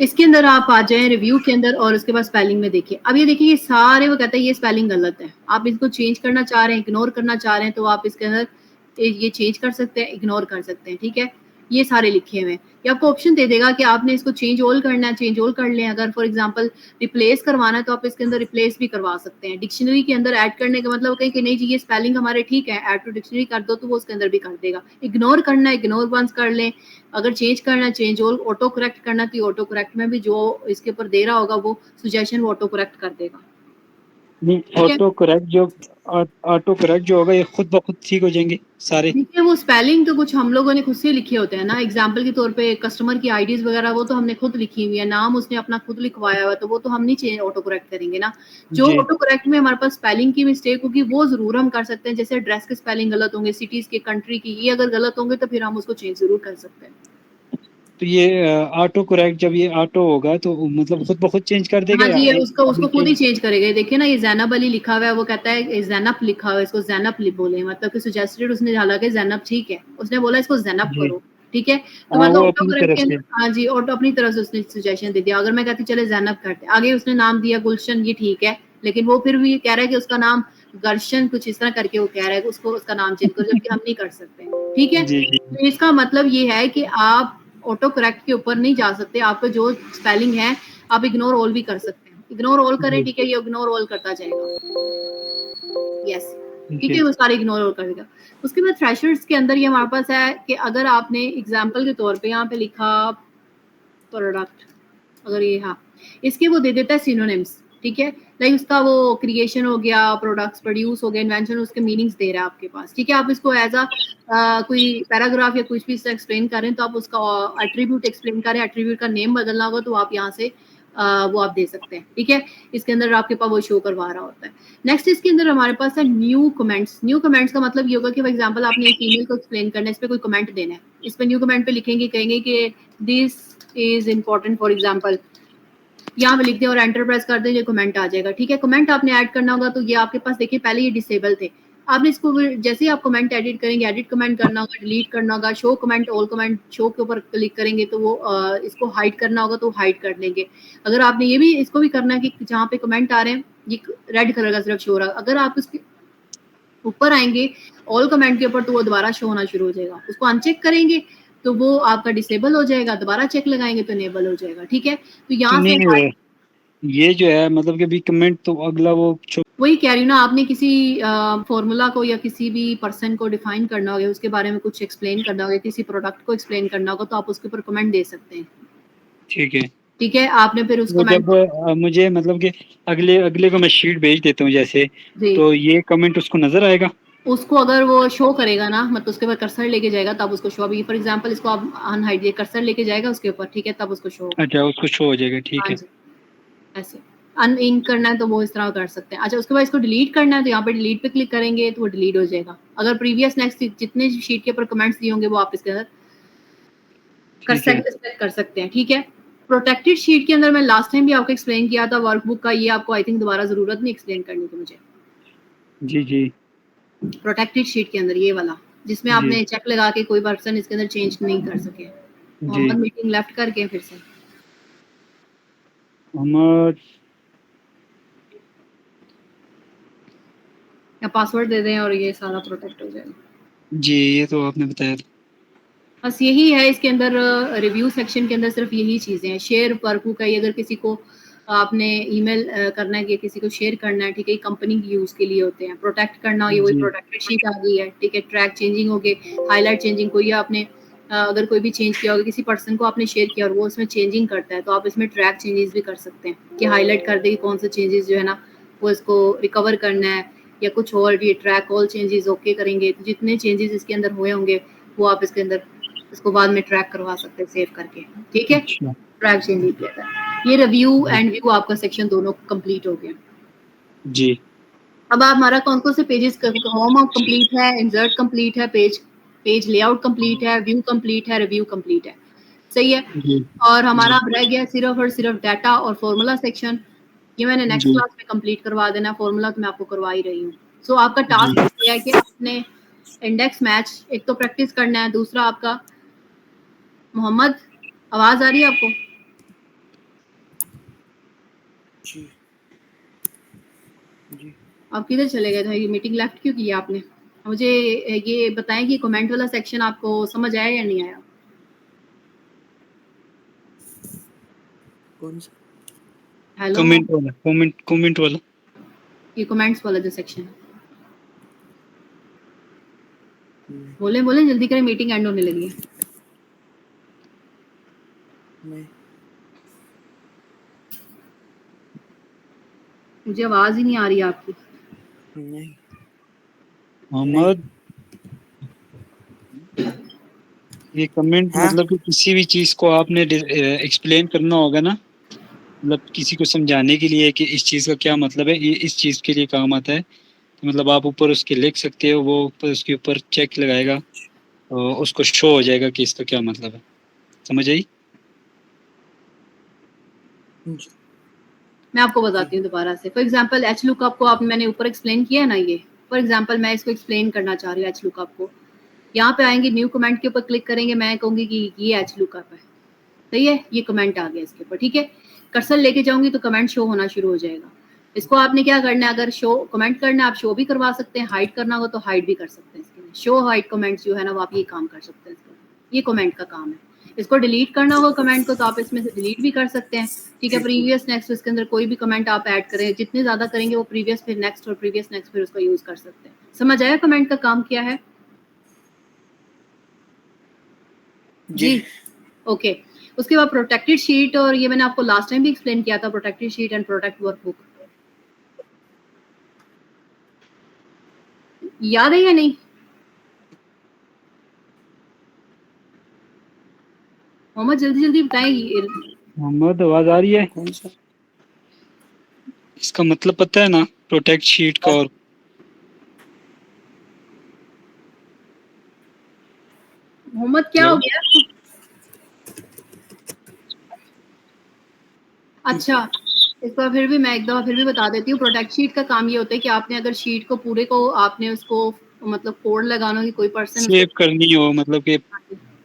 इसके अंदर आप आ जाएं रिव्यू के अंदर, और उसके बाद स्पेलिंग में देखिए। अब ये देखिए, ये सारे वो कहते हैं ये स्पेलिंग गलत है, आप इसको चेंज करना चाह रहे हैं, इग्नोर करना चाह रहे हैं, तो आप इसके अंदर ये चेंज कर सकते हैं, इग्नोर कर सकते हैं, ठीक है? ये सारे लिखे हुए हैं। ये आपको ऑप्शन दे देगा कि आपने इसको चेंज ऑल करना है, चेंज ऑल कर लें। अगर फॉर एग्जांपल रिप्लेस करवाना है तो आप इसके अंदर रिप्लेस भी करवा सकते हैं। डिक्शनरी के अंदर ऐड करने का मतलब कहीं कि नहीं जी ये स्पेलिंग हमारे ठीक है, ऐड टू डिक्शनरी कर दो, तो वो उसके अंदर भी कर देगा। इग्नोर करना है, इग्नोर वंस कर लें। अगर चेंज करना है, चेंज ऑल। ऑटो करेक्ट करना, तो ऑटो करेक्ट में भी जो इसके ऊपर दे रहा होगा वो सजेशन वो ऑटो करेक्ट कर देगा। नहीं, ऑटो करेक्ट जो होगा ये खुद ब खुद ठीक हो जाएंगे सारे। देखिए वो स्पेलिंग तो कुछ हम लोगों ने खुद से लिखे होते हैं ना, एग्जाम्पल के तौर पे कस्टमर की आईडीज वगैरह वो तो हमने खुद लिखी हुई है, नाम उसने अपना खुद लिखवाया हुआ, तो वो तो हम नहीं चेंज ऑटो करेक्ट करेंगे ना। जो ऑटो करेक्ट में हमारे पास स्पेलिंग की मिस्टेक होगी वो जरूर हम कर सकते हैं, जैसे एड्रेस के स्पेलिंग गलत होंगे, सिटीज के, कंट्री की, ये अगर गलत होंगे तो फिर हम उसको चेंज जरूर कर सकते हैं। तो ये ऑटो करेक्ट जब ये ऑटो होगा तो मतलब खुद ब खुद चेंज कर देगा हाँ या जी, उसको अभी खुद ही चेंज करेगा। देखिए ना, ये जैनब अली लिखा हुआ है, वो कहता है जैनब लिखा हुआ है, इसको जैनब बोले, मतलब कि सजेस्टेड उसने, हालांकि जैनब ठीक है, उसने बोला इसको जैनब जी करो, ठीक है? तो हाँ मतलब वो ऑटो अपनी करेक्ट तरफ के से। अंदर, हाँ जी, ऑटो अपनी तरफ से उसने सजेशन दे दिया। अगर मैं कहती चले जैनब करते, आगे उसने नाम दिया गुलशन, ये ठीक है, लेकिन वो फिर भी कह रहा है कि उसका नाम गर्शन कुछ इस तरह करके वो कह रहा है कि उसको उसका नाम चेंज करो, जबकि हम नहीं कर सकते, ठीक है? जी जी तो इसका मतलब ये है कि आप ऑटो करेक्ट के ऊपर नहीं जा सकते, आपका जो स्पेलिंग है आप इग्नोर ऑल भी कर सकते हैं। इग्नोर ऑल करें, ठीक है? ये इग्नोर ऑल करता जाएगा, यस, ठीक है? वो सारे इग्नोर ऑल करेगा। उसके बाद थ्रेशोल्ड्स के अंदर ये हमारे पास है कि अगर आपने एग्जांपल के तौर पे यहाँ पे लिखा प्रोडक्ट, अगर ये, हाँ, इसके वो दे देता है सिनोनिम्स, ठीक है? लाइक उसका वो क्रिएशन हो गया, प्रोडक्ट्स प्रोड्यूस हो गया, इन्वेंशन, उसके मीनिंग्स दे रहा है आपके पास, ठीक है? आप इसको एज कोई पैराग्राफ या कुछ भी एक्सप्लेन करें तो आप उसका एट्रीब्यूट एक्सप्लेन करें, एट्रीब्यूट का नेम बदलना होगा तो आप यहाँ से वो आप दे सकते हैं, ठीक है? इसके अंदर आपके पास वो शो करवा रहा होता है। नेक्स्ट इसके अंदर हमारे पास है न्यू कमेंट्स। न्यू कमेंट्स का मतलब ये होगा कि फॉर एग्जांपल आपने एक ईमेल को एक्सप्लेन करना है, इस पे कोई कमेंट देना है, इस पे न्यू कमेंट पे लिखेंगे, कहेंगे कि this is important, for example यहाँ पे लिख दें और एंटर प्रेस कर दें, ये कमेंट आ जाएगा, ठीक है? कमेंट आपने ऐड करना होगा तो ये आपके पास देखिए पहले ये डिसेबल थे, आपने इसको जैसे ही आप कमेंट एडिट करेंगे, एडिट कमेंट करना होगा, डिलीट करना होगा, show comment, all comment, show के ऊपर क्लिक करेंगे तो वो इसको हाइड करना होगा तो हाइड कर देंगे। अगर आपने ये भी इसको भी करना है कि जहाँ पे कमेंट आ रहे हैं ये रेड कलर का सिर्फ शो हो रहा है, अगर आप इसके ऊपर आएंगे ऑल कमेंट के ऊपर तो वो दोबारा शो होना शुरू हो जाएगा। उसको अनचेक करेंगे तो वो आपका डिसेबल हो जाएगा, दोबारा चेक लगाएंगे तो इनेबल हो जाएगा। ठीक है, तो यहाँ से नहीं ये जो है मतलब कि अभी कमेंट तो अगला वो वही कह रही हूँ ना, आपने किसी फॉर्मूला को या किसी भी पर्सन को डिफाइन करना होगा, उसके बारे में कुछ एक्सप्लेन करना होगा, किसी प्रोडक्ट को एक्सप्लेन करना होगा तो आप उसके ऊपर कमेंट दे सकते हैं। ठीक है, ठीक है, आपने फिर उस वो कमेंट जब मुझे मतलब कि अगले अगले को मैं शीट भेज देता हूँ जैसे, जी तो ये कमेंट उसको नजर आएगा। उसको अगर वो शो करेगा ना, मतलब उसके ऊपर कर्सर लेके जाएगा तब उसको शो, अभी फॉर एग्जांपल इसको आप अनहाइड कर्सर लेके जाएगा उसके ऊपर, ठीक है, तब उसको शो। अच्छा उसको शो हो जाएगा, ठीक हाँ है। जी, ऐसे अनइंक करना है तो वो इस तरह कर सकते हैं। अच्छा, उसके बाद इसको डिलीट करना है तो यहाँ पे डिलीट पे क्लिक करेंगे तो वो डिलीट हो जाएगा। अगर प्रीवियस नेक्स्ट जितने शीट के ऊपर कमेंट्स दिए होंगे वो आप इसके अंदर ठीक है कर सकते हैं। ठीक है, प्रोटेक्टेड शीट के अंदर मैं लास्ट टाइम भी आपको एक्सप्लेन किया था वर्कबुक का, ये आपको आई थिंक दोबारा जरूरत नहीं एक्सप्लेन करने की मुझे। जी जी प्रोटेक्टेड शीट के अंदर ये वाला जिसमें जी आपने चेक लगा के कोई पर्सन इसके अंदर चेंज नहीं कर सके। जी। मोहम्मद मीटिंग लेफ्ट करके फिर से हम या पासवर्ड दे दें और ये सारा प्रोटेक्ट हो जाएगा। जी ये तो आपने बताया था। बस यही है इसके अंदर, रिव्यू सेक्शन के अंदर सिर्फ यही चीज़ें हैं। शेयर वर्कबुक है, अगर किसी को आपने ईमेल करना है कि किसी को शेयर करना है, ठीक है, कंपनी की यूज़ के लिए होते हैं। प्रोटेक्ट करना, ये वही जी प्रोटेक्टेड शीट आ गई है। ठीक है, ट्रैक चेंजिंग हो गए, हाईलाइट चेंजिंग, कोई आपने अगर कोई भी चेंज किया होगा, किसी पर्सन को आपने शेयर किया और वो उसमें चेंजिंग करता है तो आप इसमें ट्रैक चेंजेस भी कर सकते हैं कि हाईलाइट कर दे कि कौन से चेंजेस जो है ना वो इसको रिकवर करना है या कुछ और। ये ट्रैक ऑल चेंजेस ओके करेंगे तो जितने चेंजेस इसके अंदर हुए होंगे वो आप इसके अंदर इसको बाद में ट्रैक करवा सकते हैं सेव करके। ठीक है, अच्छा ट्रैक चेंजिंग किया था। ये रिव्यू एंड व्यू आपका सेक्शन दोनों कंप्लीट हो गया। जी अब आप हमारा कौन कौन से पेजेस, होम कंप्लीट है, इंसर्ट कंप्लीट है, पेज लेआउट कंप्लीट है, व्यू कंप्लीट है, रिव्यू कंप्लीट है, सही है। जी और हमारा जी अब रह गया सिर्फ और सिर्फ डाटा और फॉर्मूला सेक्शन। ये मैंने नेक्स्ट जी क्लास में कंप्लीट करवा देना, फॉर्मूला तो मैं आपको करवा ही रही हूँ। सो आपका जी टास्क ये है कि आपने इंडेक्स मैच एक तो प्रैक्टिस करना है, दूसरा आपका मोहम्मद आवाज आ रही है आपको? जी जी। आप किधर चले गए थे? ये मीटिंग लेफ्ट क्यों किया आपने? मुझे ये बताएं कि कमेंट वाला सेक्शन आपको समझ आया या नहीं आया? कौन सा? हेलो, कमेंट वाला, कमेंट वाला। ये कमेंट्स वाला जो सेक्शन है, नहीं बोले बोले जल्दी करें, मीटिंग एंड होने लगी है। नहीं मुझे आवाज ही नहीं आ रही है आपकी। नहीं मोहम्मद, ये कमेंट हाँ मतलब कि किसी भी चीज को आपने एक्सप्लेन करना होगा ना, मतलब किसी को समझाने के लिए कि इस चीज का क्या मतलब है, ये इस चीज के लिए काम आता है, तो मतलब आप ऊपर उसके लिख सकते हो, वो ऊपर उसके ऊपर चेक लगाएगा और उसको शो हो जाएगा कि इसका क्या मतलब है। समझ आई? जी मैं आपको जी बताती हूँ दोबारा से। फॉर एग्जाम्पल एच लुकअप को आप मैंने ऊपर एक्सप्लेन किया है ना, ये फॉर एग्जाम्पल मैं इसको एक्सप्लेन करना चाह रही हूँ एच लुकअप को। यहाँ पे आएंगे, न्यू कमेंट के ऊपर क्लिक करेंगे, मैं कहूंगी कि ये एच लुकअप है, सही है, ये कमेंट आ गया इसके ऊपर। ठीक है, कर्सर लेके जाऊंगी तो कमेंट शो होना शुरू हो जाएगा। इसको आपने क्या करना है, अगर शो कमेंट करना है आप शो भी करवा सकते हैं, हाइड करना हो तो हाइड भी कर सकते हैं। इसके लिए शो हाइड कमेंट्स जो है ना वो आप ये काम कर सकते हैं, ये कमेंट का काम है। इसको डिलीट करना हो कमेंट को तो आप इसमें से डिलीट भी कर सकते हैं। ठीक है, प्रीवियस नेक्स्ट, इसके अंदर कोई भी कमेंट आप ऐड करें, जितने ज्यादा करेंगे वो प्रीवियस फिर नेक्स्ट और प्रीवियस नेक्स्ट फिर उसका यूज कर सकते हैं। समझ आया कमेंट का काम क्या है? जी। जी, ओके। उसके बाद प्रोटेक्टेड शीट, और ये मैंने आपको लास्ट टाइम भी एक्सप्लेन किया था, protected sheet and protect workbook. याद है या नहीं? मोहम्मद जल्दी जल्दी बताएं। मोहम्मद आवाज आ रही है? कौन सा? इसका मतलब पता है ना, प्रोटेक्ट शीट का। और मोहम्मद क्या हो हेलो, गया? अच्छा, इस बार फिर भी मैं एक दफा फिर भी बता देती हूँ। प्रोटेक्ट शीट का काम ये होता है कि आपने अगर शीट को पूरे को आपने उसको मतलब कोड लगाना हो कि कोई पर्सन सेव करनी हो, मतलब कि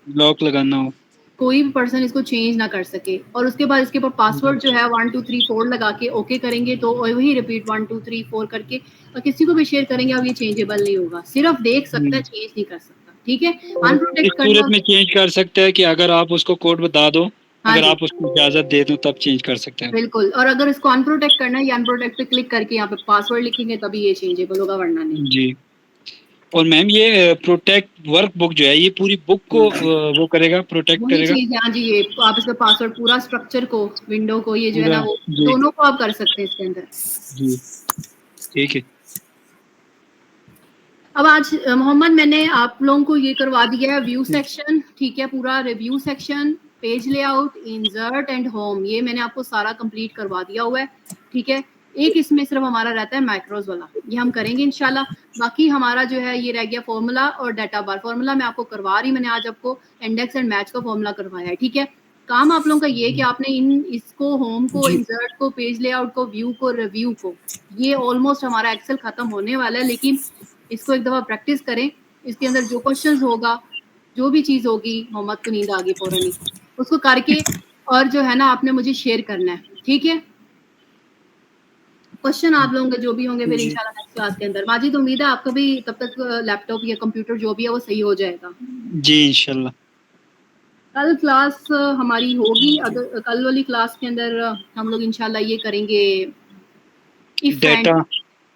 लॉक लगाना हो, कोई भी पर्सन इसको चेंज ना कर सके, और उसके बाद इसके ऊपर पासवर्ड जो है 1 2 3 4 लगा के ओके करेंगे तो वही रिपीट 1 2 3 4 करके और किसी को भी शेयर करेंगे अब ये चेंजेबल नहीं होगा, सिर्फ देख सकता है, चेंज नहीं कर सकता। ठीक है, और इस अनप्रोटेक्ट सूरत करना। में चेंज कर सकता है कि अगर आप उसको कोड बता दो, हाँ अगर जी आप उसको इजाजत दे दो तब चेंज कर सकते हैं। बिल्कुल, और अगर इसको अनप्रोटेक्ट करना है या अनप्रोटेक्ट पे क्लिक करके यहाँ पे पासवर्ड लिखेंगे तभी ये चेंजेबल होगा, वरना नहीं। जी। और मैम ये प्रोटेक्ट वर्कबुक जो है ये पूरी बुक को वो करेगा, प्रोटेक्ट वही करेगा। चीज है। हाँ जी, ये आप इसका पासवर्ड पूरा स्ट्रक्चर को, विंडो को, ये जो है पूरा, ना वो जी दोनों को आप कर सकते हैं इसके अंदर। जी ठीक है। अब आज मोहम्मद मैंने आप लोगों को ये करवा दिया है व्यू सेक्शन, ठीक है, पूरा review section, page layout, insert and home, ये मैंने आपको सारा कंप्लीट करवा दिया हुआ है। ठीक है, एक इसमें सिर्फ हमारा रहता है मैक्रोज वाला, ये हम करेंगे इंशाल्लाह। बाकी हमारा जो है ये रह गया फॉर्मूला और डाटा बार। फॉर्मूला मैं आपको करवा रही, मैंने आज आपको इंडेक्स एंड मैच का फॉर्मूला करवाया है। ठीक है, काम आप लोगों का ये कि आपने इसको, होम को, जी इंसर्ट को, पेज लेआउट को, व्यू को, रिव्यू को, ये ऑलमोस्ट हमारा एक्सेल खत्म होने वाला है, लेकिन इसको एक दफा प्रैक्टिस करें। इसके अंदर जो क्वेश्चंस होगा, जो भी चीज होगी, मोहम्मद को नींद आ गई फौरन ही, उसको करके और जो है ना आपने मुझे शेयर करना है। ठीक है, क्वेश्चन आप लोगों के जो भी होंगे फिर जी इंशाल्लाह नेक्स्ट क्लास के अंदर। माजिद उम्मीद है आपका भी तब तक लैपटॉप या कंप्यूटर जो भी है वो सही हो जाएगा। जी इंशाल्लाह। कल क्लास हमारी होगी, अगर कल वाली क्लास के अंदर हम लोग इंशाल्लाह ये करेंगे if and data,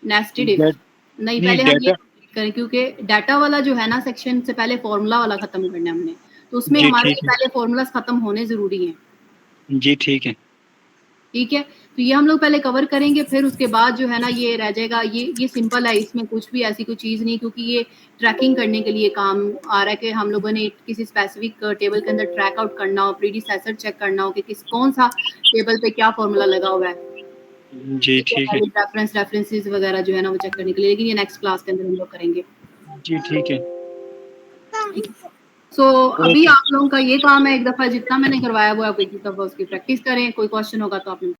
nested if. नहीं, नहीं पहले हम ये डाटा, कंप्लीट करें क्योंकि डाटा वाला जो है ना सेक्शन से पहले फॉर्मूला वाला खत्म करना है हमने, तो उसमें जी हमारे ठीक है, पहले फॉर्मूलाज खत्म होने जरूरी हैं। जी ठीक है। ठीक है, तो ये हम लोग पहले कवर करेंगे, फिर उसके बाद जो है ना ये रह जाएगा। ये सिंपल है, इसमें कुछ भी ऐसी कोई चीज़ नहीं, क्योंकि ये ट्रैकिंग करने के लिए काम आ रहा है कि हम लोगों ने किसी स्पेसिफिक टेबल के अंदर ट्रैक आउट करना हो, प्रीडिसेसर चेक करना हो कि कौन सा टेबल पे क्या फॉर्मूला लगा हुआ है। जी ठीक है, रेफरेंसेस वगैरह जो है ना वो चेक करने के लिए, लेकिन ये नेक्स्ट क्लास के अंदर हम लोग करेंगे। जी ठीक है। सो अभी ओके। आप लोगों का ये काम है, एक दफा जितना मैंने करवाया वो आप एक दफा उसकी प्रैक्टिस करें। कोई क्वेश्चन होगा तो आप